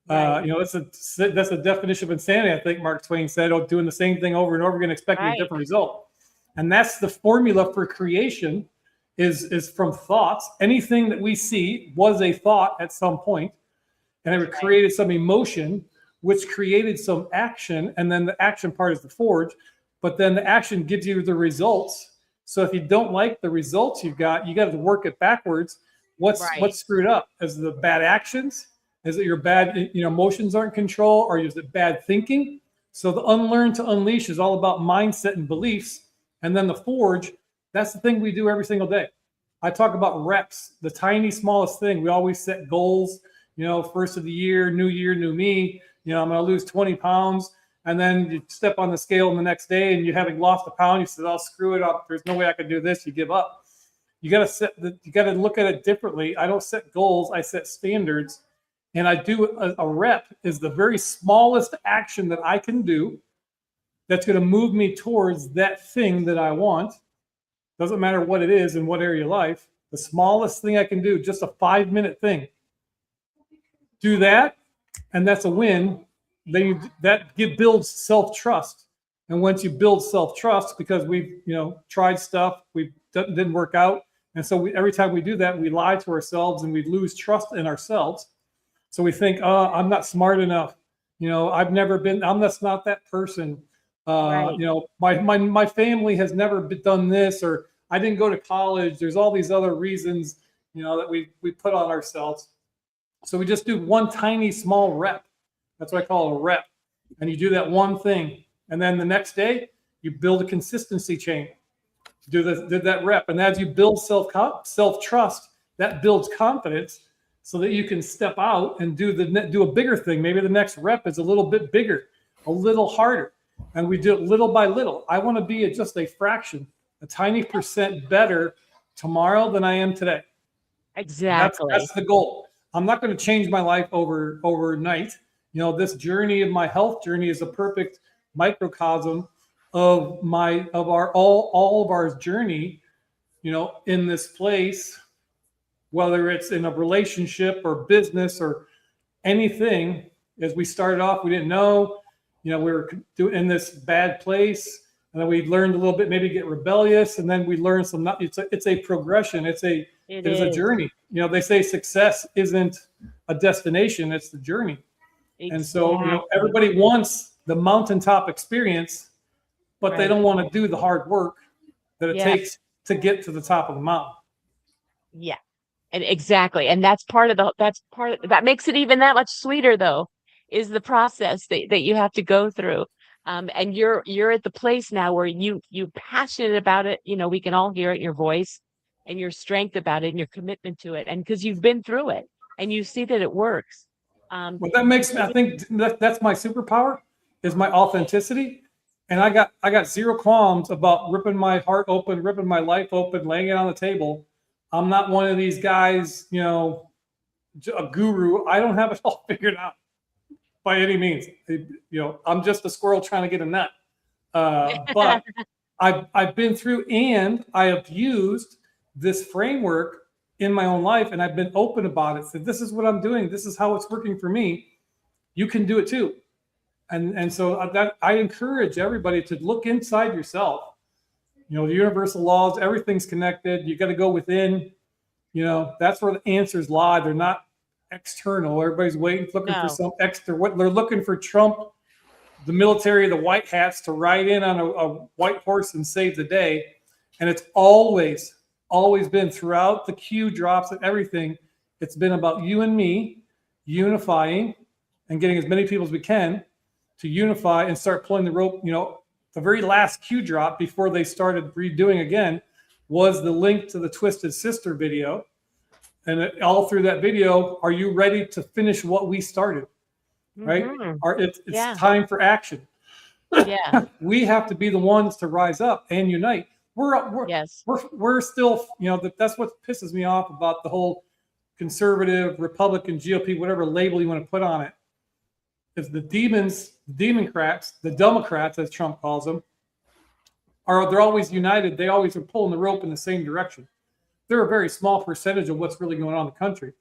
Right. That's a definition of insanity. I think Mark Twain said, "Oh, doing the same thing over and over again, expecting a Right. different result." And that's the formula for creation. Is from thoughts. Anything that we see was a thought at some point, and it Right. created some emotion, which created some action, and then the action part is the forge. But then the action gives you the results. So if you don't like the results you got to work it backwards. What's Right. screwed up? Is it the bad actions? Is it your bad emotions aren't in control, or is it bad thinking? So the unlearn to unleash is all about mindset and beliefs, and then the forge. That's the thing we do every single day. I talk about reps, the tiny, smallest thing. We always set goals, first of the year, new me. I'm going to lose 20 pounds. And then you step on the scale the next day and you haven't lost a pound. You said, "I'll screw it up. There's no way I can do this." You give up. You got to look at it differently. I don't set goals. I set standards. And I do a rep is the very smallest action that I can do that's going to move me towards that thing that I want. Doesn't matter what it is in what area of life. The smallest thing I can do, just a 5-minute thing. Do that, and that's a win. Then builds self-trust. And once you build self-trust, because we've tried stuff, didn't work out, and so every time we do that, we lie to ourselves and we lose trust in ourselves. So we think, "Oh, I'm not smart enough. I've never been. I'm just not that person. Right. My family has never done this, or I didn't go to college." There's all these other reasons, that we put on ourselves. So we just do one tiny small rep. That's what I call a rep. And you do that one thing, and then the next day you build a consistency chain. Do that rep, and as you build self-trust, that builds confidence, so that you can step out and do a bigger thing. Maybe the next rep is a little bit bigger, a little harder. And we do it little by little. I want to be just a fraction, a tiny percent better tomorrow than I am today. Exactly. That's the goal. I'm not going to change my life overnight. This journey of my health journey is a perfect microcosm of all of our journey, in this place, whether it's in a relationship or business or anything. As we started off, we didn't know. We were in this bad place, and then we learned a little bit, maybe get rebellious, and then we learned some. It's a progression. It is a journey. They say success isn't a destination; it's the journey. Exactly. And so, everybody wants the mountaintop experience, but they don't want to do the hard work that it takes to get to the top of the mountain. Yeah. And exactly. And that's part of that makes it even that much sweeter, though, is the process that you have to go through. And you're at the place now where you're passionate about it. We can all hear it in your voice and your strength about it and your commitment to it. And because you've been through it and you see that it works. Well, that makes me, I think that's my superpower, is my authenticity. And I got zero qualms about ripping my heart open, ripping my life open, laying it on the table. I'm not one of these guys, a guru. I don't have it all figured out by any means. I'm just a squirrel trying to get a nut. But I've been through, and I have used this framework in my own life, and I've been open about it. Said, "This is what I'm doing. This is how it's working for me. You can do it too." And so that I encourage everybody to look inside yourself. The universal laws, everything's connected. You got to go within. That's where the answers lie. They're not external. Everybody's looking for some extra. What they're looking for, Trump, the military, the white hats, to ride in on a white horse and save the day. And it's always been throughout the Q drops and everything. It's been about you and me unifying and getting as many people as we can to unify and start pulling the rope. The very last Q drop before they started redoing again was the link to the Twisted Sister video. And all through that video, are you ready to finish what we started? Right? Mm-hmm. It's time for action. Yeah. We have to be the ones to rise up and unite. We're still, that's what pisses me off about the whole conservative, Republican, GOP, whatever label you want to put on it. Is the Democrats, the Democrats, as Trump calls them, they're always united. They always are pulling the rope in the same direction. They're a very small percentage of what's really going on in the country.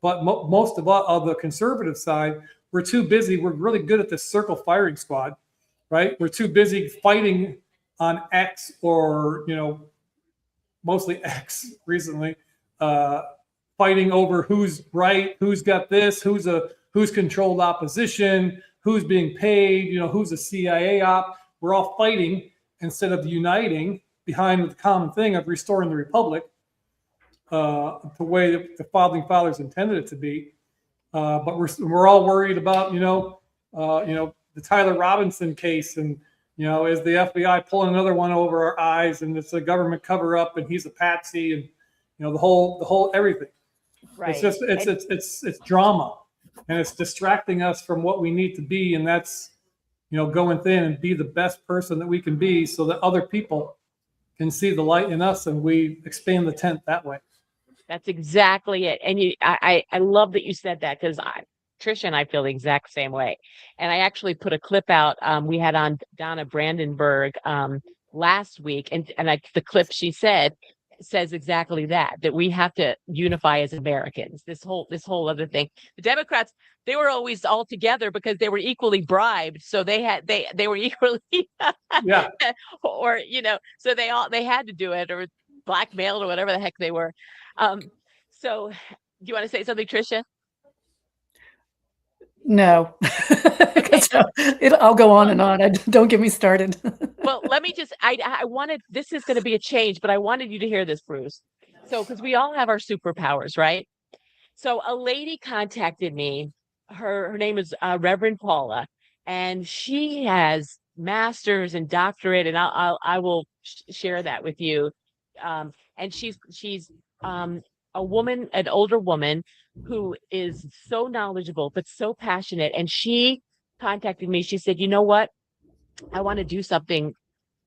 But most of the conservative side, we're too busy. We're really good at this circle firing squad, right? We're too busy fighting on X, or, mostly X recently, fighting over who's right, who's got this, who's controlled opposition, who's being paid, who's a CIA op. We're all fighting instead of uniting behind the common thing of restoring the republic, the way that the founding fathers intended it to be. But we're all worried about the Tyler Robinson case, and is the FBI pulling another one over our eyes, and it's a government cover up, and he's a patsy, and the whole everything. Right. It's just it's drama, and it's distracting us from what we need to be, and that's go within and be the best person that we can be, so that other people can see the light in us, and we expand the tent that way. That's exactly it. And I love that you said that, because Trisha and I feel the exact same way. And I actually put a clip out. We had on Donna Brandenburg last week, and the clip she said says exactly that we have to unify as Americans. This whole other thing. The Democrats, they were always all together because they were equally bribed. So they were equally Yeah. or so they had to do it, or blackmailed, or whatever the heck they were. So do you want to say something, Trisha? No. I'll go on and on. Don't get me started. Well, let me just, I wanted, this is going to be a change, but I wanted you to hear this, Bruce. So, because we all have our superpowers, right? So a lady contacted me. Her name is Reverend Paula, and she has master's and doctorate, and I will share that with you. And she's a woman, an older woman, who is so knowledgeable but so passionate. And she contacted me. She said, "You know what? I want to do something,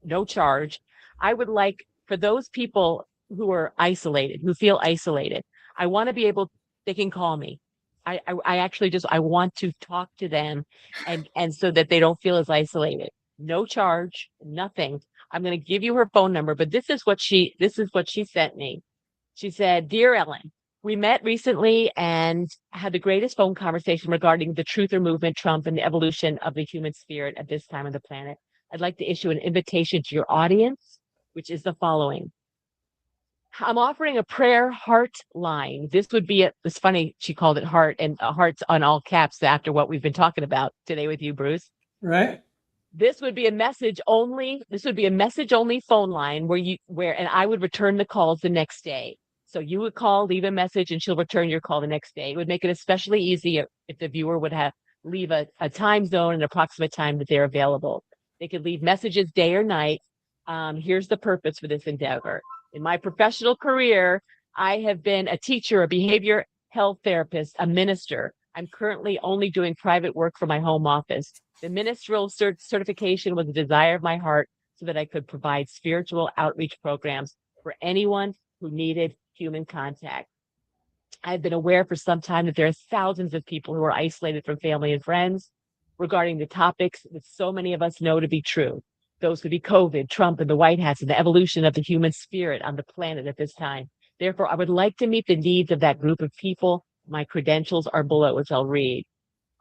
no charge. I would like, for those people who are isolated, who feel isolated, I want to be able, they can call me. I actually just, I want to talk to them, and so that they don't feel as isolated. No charge, nothing. I'm going to give you her phone number, but this is what she sent me. She said, "Dear Ellen, we met recently and had the greatest phone conversation regarding the truther movement, Trump, and the evolution of the human spirit at this time of the planet. I'd like to issue an invitation to your audience, which is the following. I'm offering a prayer heart line." This would be it's funny, she called it heart, and hearts on all caps after what we've been talking about today with you, Bruce. Right. This would be a message only phone line and I would return the calls the next day. So you would call, leave a message, and she'll return your call the next day. It would make it especially easy if the viewer would leave a time zone and approximate time that they're available. They could leave messages day or night. Here's the purpose for this endeavor. In my professional career, I have been a teacher, a behavior health therapist, a minister. I'm currently only doing private work for my home office. The ministerial certification was a desire of my heart, so that I could provide spiritual outreach programs for anyone who needed human contact. I've been aware for some time that there are thousands of people who are isolated from family and friends regarding the topics that so many of us know to be true. Those could be COVID, Trump, and the White House, and the evolution of the human spirit on the planet at this time. Therefore, I would like to meet the needs of that group of people. My credentials are below, which I'll read.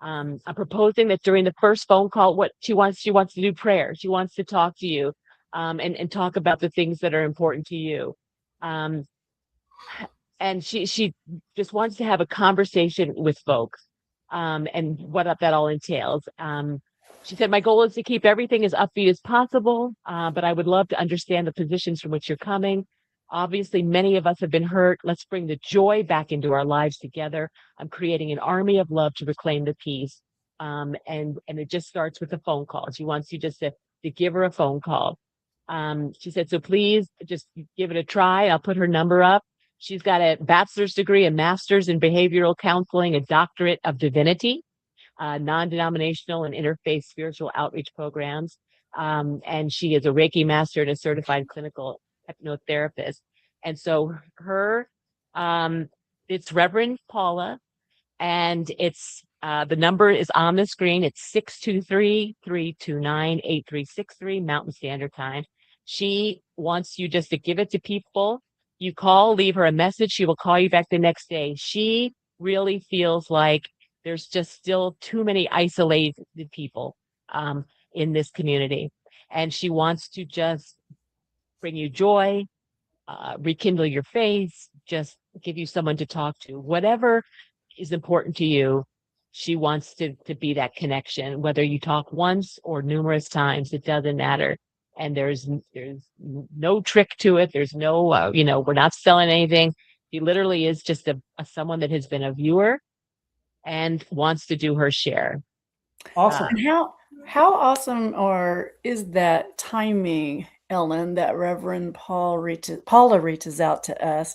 I'm proposing that during the first phone call, what she wants to do prayer. She wants to talk to you, and talk about the things that are important to you. And she just wants to have a conversation with folks, and what that all entails. She said, "My goal is to keep everything as upbeat as possible, but I would love to understand the positions from which you're coming. Obviously, many of us have been hurt. Let's bring the joy back into our lives together. I'm creating an army of love to reclaim the peace." And it just starts with a phone call. She wants you just to give her a phone call. She said, "So please just give it a try." I'll put her number up. She's got a bachelor's degree, a master's in behavioral counseling, a doctorate of divinity, non-denominational and interfaith spiritual outreach programs. And she is a Reiki master and a certified clinical hypnotherapist. And so it's Reverend Paula, and it's the number is on the screen. It's 623-329-8363 Mountain Standard Time. She wants you just to give it to people. You call, leave her a message. She will call you back the next day. She really feels like there's just still too many isolated people in this community. And she wants to just bring you joy, rekindle your faith, just give you someone to talk to. Whatever is important to you, she wants to be that connection. Whether you talk once or numerous times, it doesn't matter. And there's no trick to it. There's no, we're not selling anything. She literally is just a someone that has been a viewer and wants to do her share. Awesome. And how awesome or is that timing, Ellen, that Reverend Paula reaches out to us,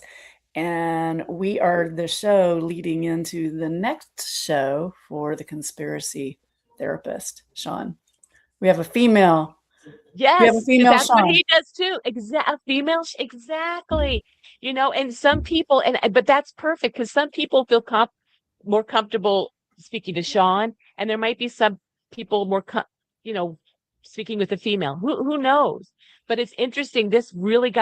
and we are the show leading into the next show for the conspiracy therapist, Sean. We have a female. Yes, We have a female that's what Sean. he does too. Female, exactly. And some people, but that's perfect because some people feel more comfortable speaking to Sean, and there might be some people more, speaking with a female. Who knows? But it's interesting. This really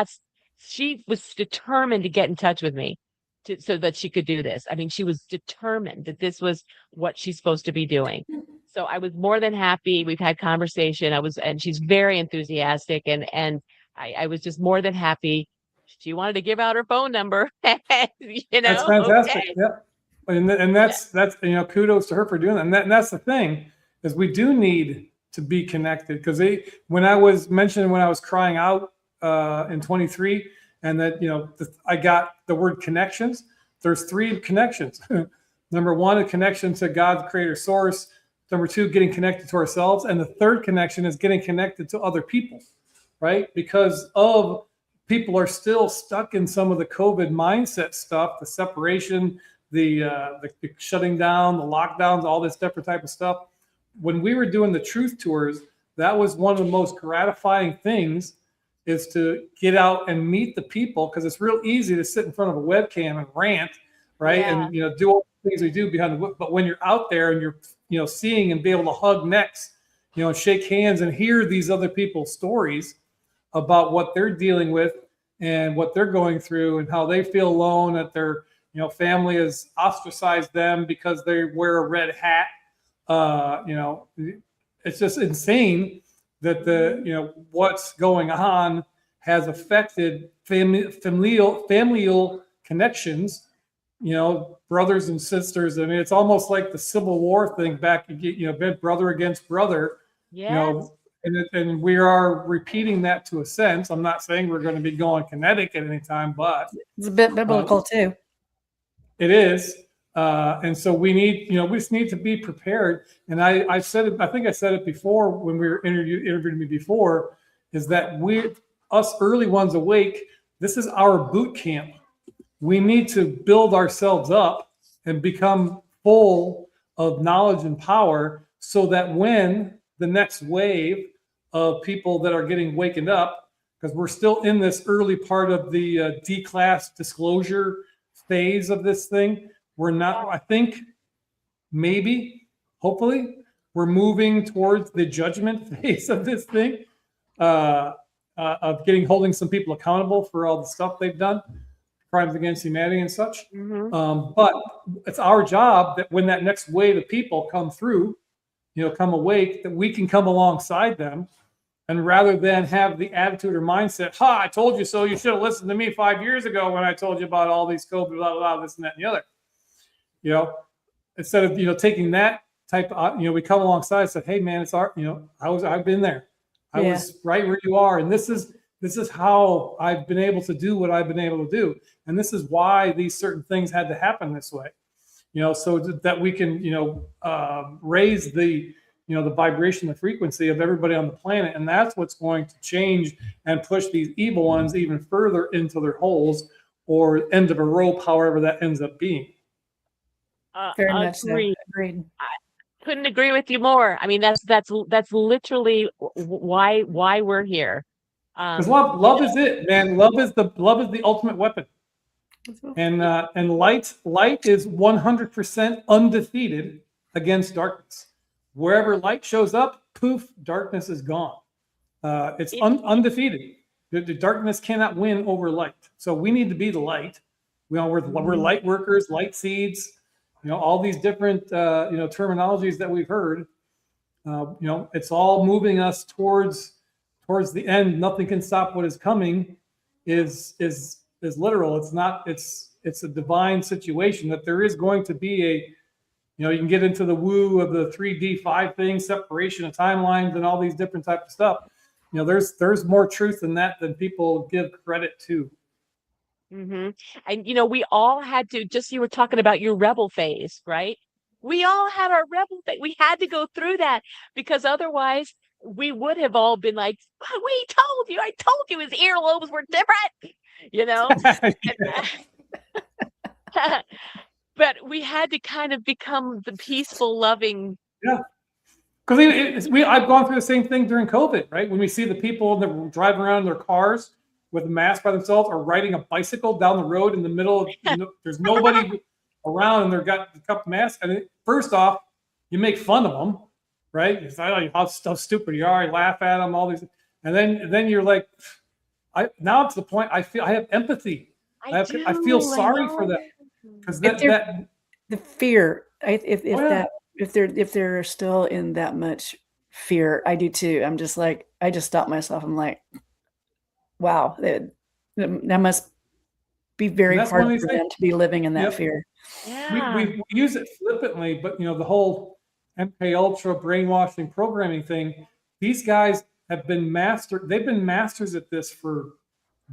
she was determined to get in touch with me so that she could do this. I mean, she was determined that this was what she's supposed to be doing. So I was more than happy. We've had conversation. And she's very enthusiastic, and I was just more than happy. She wanted to give out her phone number. That's fantastic. Okay. Yeah. And that's kudos to her for doing that. And that's the thing, is we do need to be connected, because when I was crying out in 23, and that I got the word connections. There's 3 connections. Number 1, a connection to God, the creator source. Number 2, getting connected to ourselves, and the third connection is getting connected to other people, right? Because people are still stuck in some of the COVID mindset stuff, the separation, the shutting down, the lockdowns, all this different type of stuff. When we were doing the truth tours, that was one of the most gratifying things, is to get out and meet the people, because it's real easy to sit in front of a webcam and rant, right? Yeah. And do all the things we do behind the. But when you're out there and you're seeing and be able to hug necks, and shake hands and hear these other people's stories about what they're dealing with and what they're going through, and how they feel alone, that their family has ostracized them because they wear a red hat. It's just insane that what's going on has affected familial connections, brothers and sisters. I mean, it's almost like the Civil War thing back, brother against brother. Yes. And we are repeating that to a sense. I'm not saying we're going to be going kinetic at any time, but It's a bit biblical too. it is. And so we just need to be prepared. And I said it, I think I said it before when we were interviewing me before, is that us early ones awake, this is our boot camp. We need to build ourselves up and become full of knowledge and power, so that when the next wave of people that are getting wakened up, because we're still in this early part of the D-class disclosure phase of this thing. We're not, I think, maybe, hopefully, we're moving towards the judgment phase of this thing, of holding some people accountable for all the stuff they've done, crimes against humanity and such. Mm-hmm. But it's our job that when that next wave of people come through, come awake, that we can come alongside them. And rather than have the attitude or mindset, I told you so, you should have listened to me 5 years ago when I told you about all these COVID, blah, blah, blah, this and that and the other. Instead of, taking that type of, we come alongside and said, hey man, it's our, I've been there. I was right where you are. And this is how I've been able to do what I've been able to do. And this is why these certain things had to happen this way, so that we can, raise the vibration, the frequency of everybody on the planet. And that's what's going to change and push these evil ones even further into their holes, or end of a rope, however that ends up being. Very much so. Agreed. Agreed. Couldn't agree with you more. I mean, that's literally why we're here. Because love is it, man. Love is the ultimate weapon. And light is 100% undefeated against darkness. Wherever light shows up, poof, darkness is gone. It's undefeated. The darkness cannot win over light. So we need to be the light. We're light workers, light seeds. all these different, terminologies that we've heard, it's all moving us towards the end. Nothing can stop what is coming is literal. It's not, it's a divine situation that there is going to be you can get into the woo of the 3D 5 thing, separation of timelines and all these different types of stuff. There's more truth in that than people give credit to. Mm-hmm. And we all had to, just you were talking about your rebel phase, right? We all had our rebel phase. We had to go through that because otherwise we would have all been like, we told you, I told you his earlobes were different, But we had to kind of become the peaceful, loving. Yeah. Because I've gone through the same thing during COVID, right? When we see the people that were driving around in their cars with a mask by themselves or riding a bicycle down the road in the middle of, there's nobody around and they've got a couple masks. And first off, you make fun of them, right? You say, how stupid you are. You laugh at them, all these. And then you're like, now to the point, I have empathy. I feel sorry for them. Because the fear, if they're still in that much fear, I do too. I'm just like, I just stop myself. I'm like, wow, that must be very hard for them to be living in that fear. Yeah. We use it flippantly, but the whole MK Ultra brainwashing programming thing, these guys have been they've been masters at this for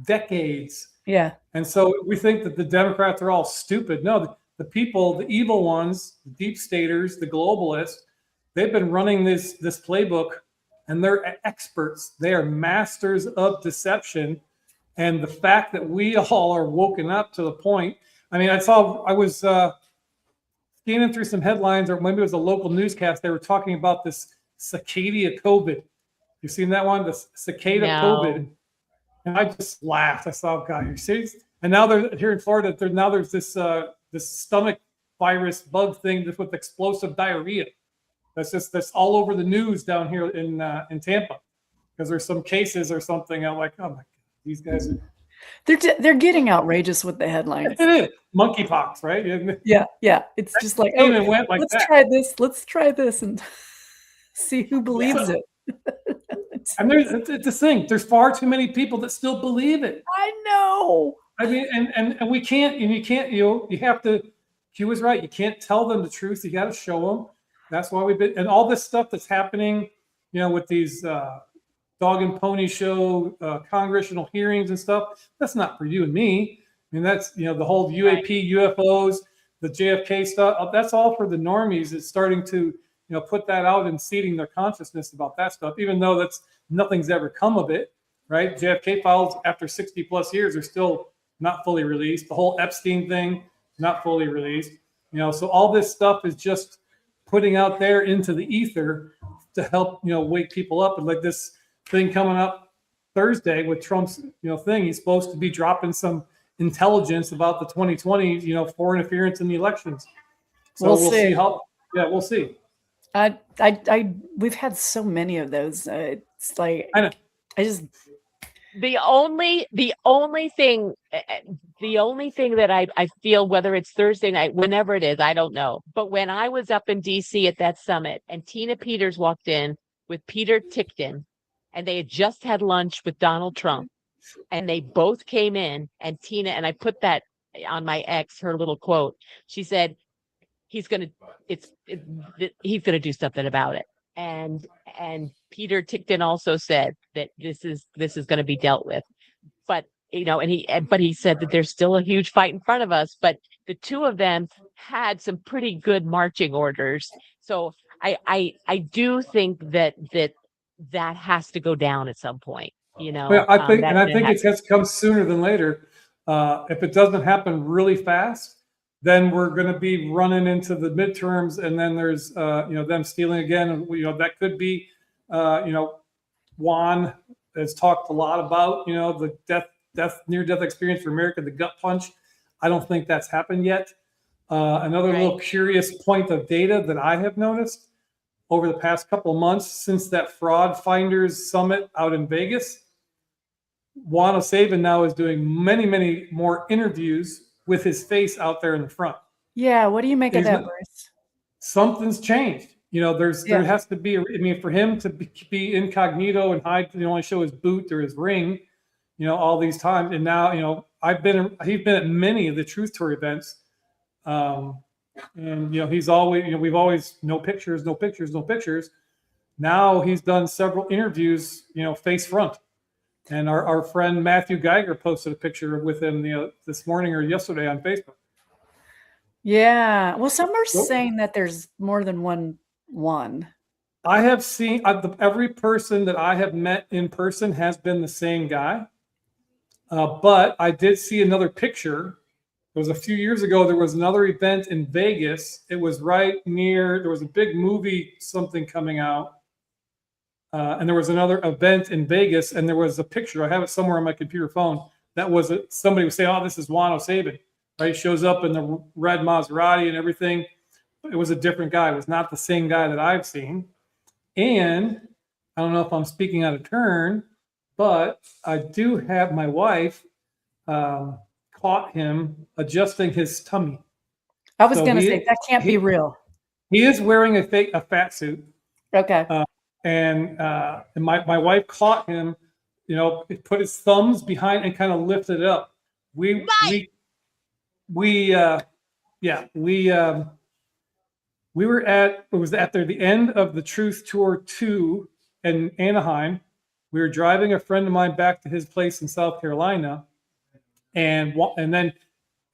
decades. Yeah. And so we think that the Democrats are all stupid. No, the people, the evil ones, the deep staters, the globalists, they've been running this playbook and they're experts. They are masters of deception. And the fact that we all are woken up to the point. I mean, I was scanning through some headlines, or maybe it was a local newscast. They were talking about this cicada COVID. You've seen that one? The cicada COVID. And I just laughed. I saw, God, you're serious? And now they're here in Florida. There's this stomach virus bug thing just with explosive diarrhea. That's all over the news down here in Tampa because there's some cases or something. I'm like, oh my God, these guys are. They're getting outrageous with the headlines. It is monkeypox, right? Yeah. It's just like, let's try this and see who believes it. And it's a thing. There's far too many people that still believe it. I know. I mean, and we can't, and you can't, you have to. Q is right. You can't tell them the truth. You got to show them. That's why we've been, and all this stuff that's happening, with these dog and pony show congressional hearings and stuff. That's not for you and me. I mean, that's the whole UAP, UFOs, the JFK stuff. That's all for the normies. It's starting to put that out and seeding their consciousness about that stuff, even though nothing's ever come of it, right? JFK files after 60 plus years are still not fully released. The whole Epstein thing, not fully released, so all this stuff is just putting out there into the ether to help, wake people up. And like this thing coming up Thursday with Trump's, thing, he's supposed to be dropping some intelligence about the 2020, foreign interference in the elections. So we'll see we'll see. We've had so many of those. It's like I know. The only thing that I feel, whether it's Thursday night, whenever it is, I don't know. But when I was up in DC at that summit and Tina Peters walked in with Peter Tickton and they had just had lunch with Donald Trump and they both came in and Tina, and I put that on my ex, her little quote, she said, he's going to do something about it. And Peter Tickton also said that this is going to be dealt with, but he said that there's still a huge fight in front of us. But the two of them had some pretty good marching orders. So I do think that has to go down at some point. Well, I think it has to come sooner than later. If it doesn't happen really fast, then we're going to be running into the midterms, and then there's them stealing again, and that could be Juan has talked a lot about the near death experience for America, the gut punch. I don't think that's happened yet. Another little curious point of data that I have noticed over the past couple of months since that Fraud Finders Summit out in Vegas, Juan O'Savin now is doing many more interviews with his face out there in the front. Yeah. What do you make of He's that, not- Bruce? Something's changed. There Yeah. has to be. I mean, for him to be incognito and hide, only show his boot or his ring, all these times, and now, he's been at many of the Truth Tour events, and he's always, we've always no pictures, no pictures, no pictures. Now he's done several interviews, face front. And our friend Matthew Geiger posted a picture with him, this morning or yesterday on Facebook. Yeah. Well, some are Nope. saying that there's more than one. I have seen every person that I have met in person has been the same guy. But I did see another picture. It was a few years ago. There was another event in Vegas. It was right near, there was a big movie, something coming out. And there was another event in Vegas, and there was a picture. I have it somewhere on my computer phone. That was somebody was saying, "Oh, this is Juan O'Sabin." Right? He shows up in the red Maserati and everything. But it was a different guy. It was not the same guy that I've seen. And I don't know if I'm speaking out of turn, but I do have my wife caught him adjusting his tummy. I was So going to he- say that can't be real. He is wearing a fat suit. Okay. And my wife caught him, put his thumbs behind and kind of lifted it up. We were at the end of the Truth Tour 2 in Anaheim. We were driving a friend of mine back to his place in South Carolina, and then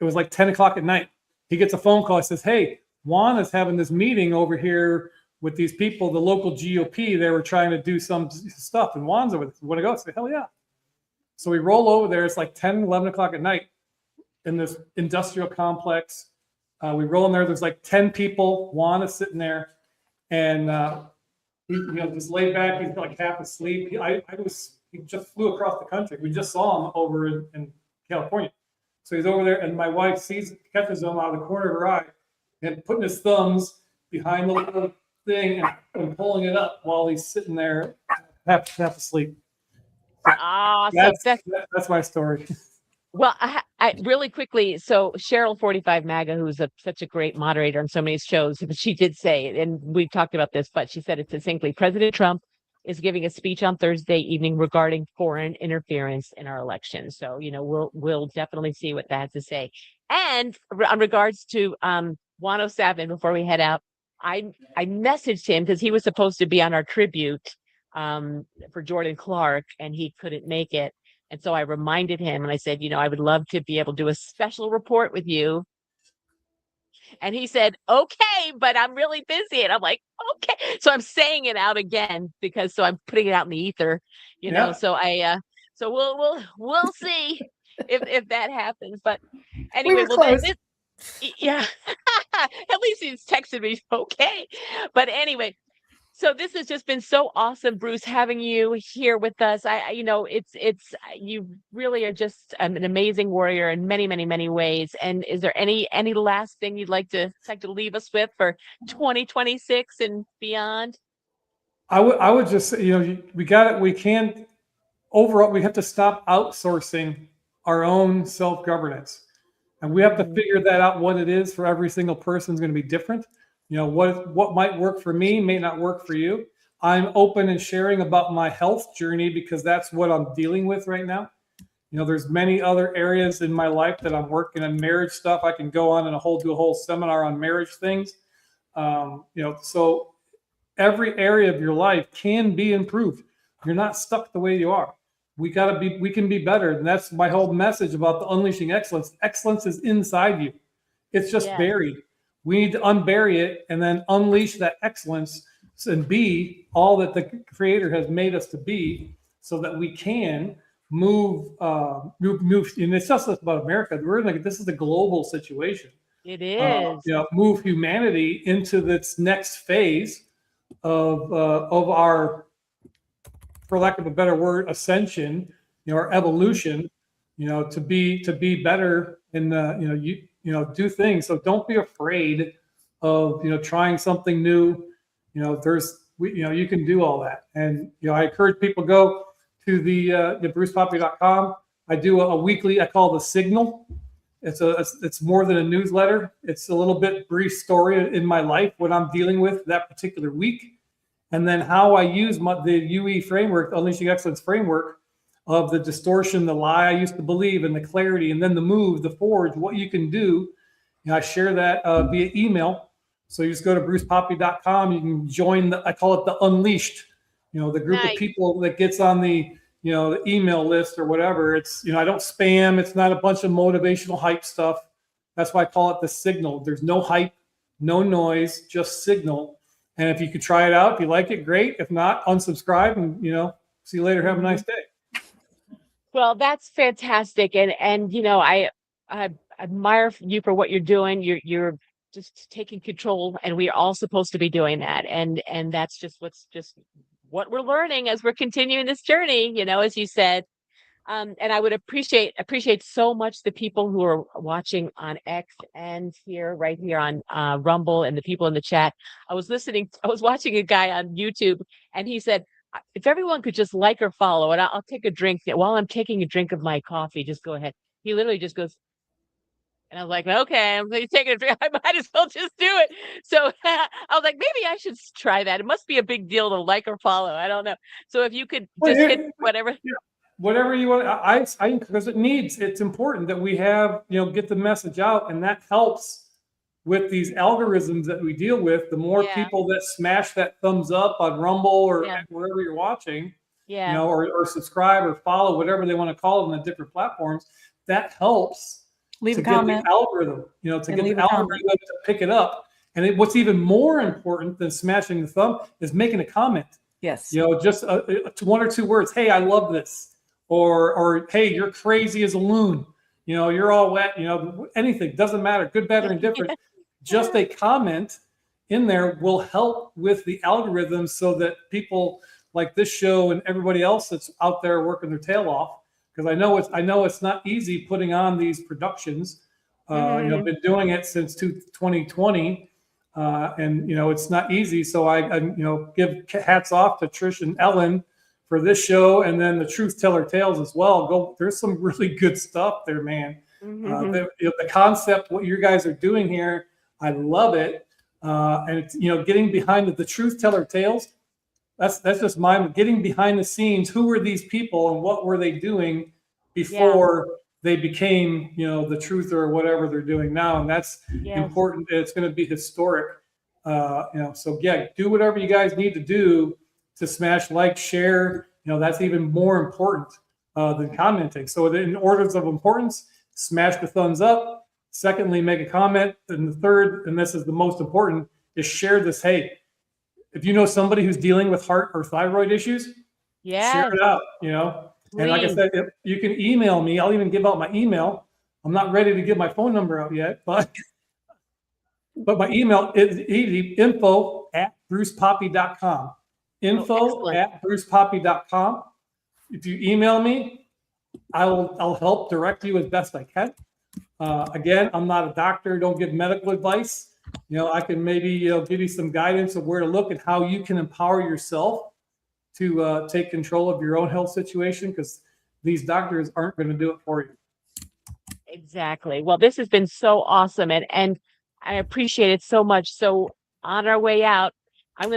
it was like 10 o'clock at night. He gets a phone call. He says, "Hey, Juan is having this meeting over here with these people, the local GOP. They were trying to do some stuff, and Juan's over there. You want to go?" I said, "Hell yeah." So we roll over there. It's like 10, 11 o'clock at night in this industrial complex. We roll in there. There's like 10 people. Juan is sitting there, and he, just laid back. He's like half asleep. He just flew across the country. We just saw him over in California. So he's over there, and my wife catches him out of the corner of her eye, and putting his thumbs behind the little thing and pulling it up while he's sitting there half asleep. Awesome. That's my story. Well, I really quickly, so Cheryl 45 MAGA, who's such a great moderator on so many shows, she did say, and we've talked about this, but she said it succinctly, President Trump is giving a speech on Thursday evening regarding foreign interference in our election. So, we'll definitely see what that has to say. And on regards to 107, before we head out, I messaged him because he was supposed to be on our tribute for Jordan Clark, and he couldn't make it. And so I reminded him, and I said, I would love to be able to do a special report with you. And he said, "Okay, but I'm really busy." And I'm like, "Okay." So I'm saying it out again so I'm putting it out in the ether, Yeah. So so we'll see if that happens. But anyway, were close. yeah. At least he's texted me, "Okay." But anyway, so this has just been so awesome, Bruce, having you here with us. It's you really are just an amazing warrior in many, many, many ways. And is there any last thing you'd like to leave us with for 2026 and beyond? I would just say, we can't overall, we have to stop outsourcing our own self-governance. And we have to figure that out. What it is for every single person is going to be different. What might work for me may not work for you. I'm open and sharing about my health journey because that's what I'm dealing with right now. There's many other areas in my life that I'm working on, marriage stuff. I can go on and do a whole seminar on marriage things. So every area of your life can be improved. You're not stuck the way you are. We can be better. And that's my whole message about the unleashing excellence. Excellence is inside you. It's just buried. We need to unbury it and then unleash that excellence and be all that the Creator has made us to be, so that we can move. And it's just about America. This is a global situation. It is. Move humanity into this next phase of our, for lack of a better word, ascension. Our evolution. To be better in do things. So don't be afraid of, trying something new. You can do all that. And, I encourage people go to the brucepoppy.com. I do a weekly, I call the Signal. It's more than a newsletter. It's a little bit brief story in my life, what I'm dealing with that particular week, and then how I use the UE framework, the Unleashing Excellence framework, of the distortion, the lie I used to believe, and the clarity, and then the move, the forge, what you can do. I share that via email. So you just go to brucepoppy.com. You can join I call it the Unleashed, the group of people that gets on the email list or whatever. It's, I don't spam. It's not a bunch of motivational hype stuff. That's why I call it the signal. There's no hype, no noise, just signal. And if you could try it out, if you like it, great. If not, unsubscribe and, see you later. Have a nice day. Well, that's fantastic. And I admire you for what you're doing. You're just taking control, and we are all supposed to be doing that. And that's just what we're learning as we're continuing this journey, as you said. And I would appreciate so much the people who are watching on X and right here on Rumble, and the people in the chat. I was watching a guy on YouTube, and he said, if everyone could just like or follow, and I'll take a drink while I'm taking a drink of my coffee, just go ahead. He literally just goes, and I was like, okay, I'm taking a drink. I might as well just do it. So I was like, maybe I should try that. It must be a big deal to like or follow. I don't know. So if you could just hit whatever. Whatever you want. Because it's important that we have, get the message out, and that helps with these algorithms that we deal with. The more people that smash that thumbs up on Rumble or wherever you're watching, or subscribe or follow, whatever they want to call it on the different platforms, that helps. Leave a comment. The algorithm, to get the algorithm to pick it up. And what's even more important than smashing the thumb is making a comment. Yes. Just one or two words. Hey, I love this. Or hey, you're crazy as a loon. You're all wet. Anything, doesn't matter. Good, bad, or indifferent. Just a comment in there will help with the algorithms, so that people like this show and everybody else that's out there working their tail off. Because I know it's not easy putting on these productions. I've been doing it since 2020, and it's not easy. So I give hats off to Trish and Ellen for this show, and then the Truth Teller Tales as well. There's some really good stuff there, man. The concept, what you guys are doing here, I love it. And it's, getting behind the Truth Teller Tales. That's just getting behind the scenes. Who were these people, and what were they doing before they became, the truther or whatever they're doing now? And that's important. It's going to be historic. So do whatever you guys need to do to smash, like, share. That's even more important than commenting. So in orders of importance, smash the thumbs up. Secondly, make a comment. And the third, and this is the most important, is share this. Hey, if you know somebody who's dealing with heart or thyroid issues, share it out, And like I said, you can email me. I'll even give out my email. I'm not ready to give my phone number out yet, but my email is easy, info@brucepoppy.com. Info@brucepoppy.com. If you email me, I'll help direct you as best I can. Again, I'm not a doctor. Don't give medical advice. I can maybe give you some guidance of where to look and how you can empower yourself to take control of your own health situation, because these doctors aren't going to do it for you. Exactly. Well, this has been so awesome, and I appreciate it so much. So on our way out, I'm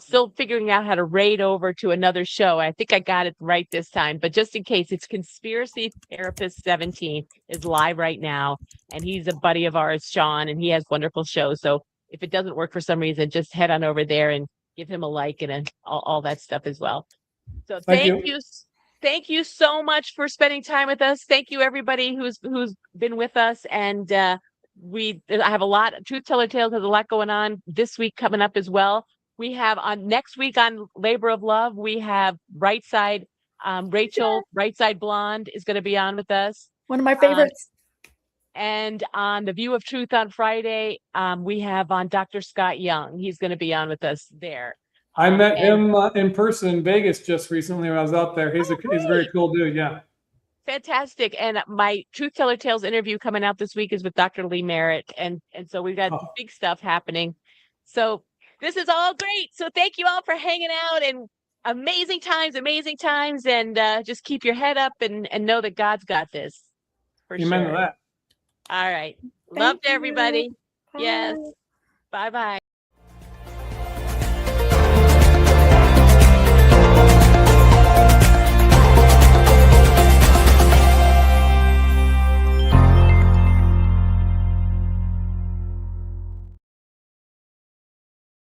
still figuring out how to raid over to another show. I think I got it right this time, but just in case, it's Conspiracy Therapist 17 is live right now, and he's a buddy of ours, Sean, and he has wonderful shows. So if it doesn't work for some reason, just head on over there and give him a like and all that stuff as well. So thank you. Thank you so much for spending time with us. Thank you, everybody who's been with us. And I have a lot. Truth Teller Tales has a lot going on this week coming up as well. We have next week on Labor of Love, we have Brightside, Rachel, Brightside Blonde is going to be on with us. One of my favorites. And on The View of Truth on Friday, we have on Dr. Scott Young. He's going to be on with us there. I met him in person in Vegas just recently when I was out there. He's a very cool dude. Yeah. Fantastic. And my Truth Teller Tales interview coming out this week is with Dr. Lee Merritt. And so we've got big stuff happening. So this is all great. So thank you all for hanging out, and amazing times. And just keep your head up and know that God's got this. For Amen sure. to that. All right. Thank Love to you. everybody. Yes. Bye. Bye bye.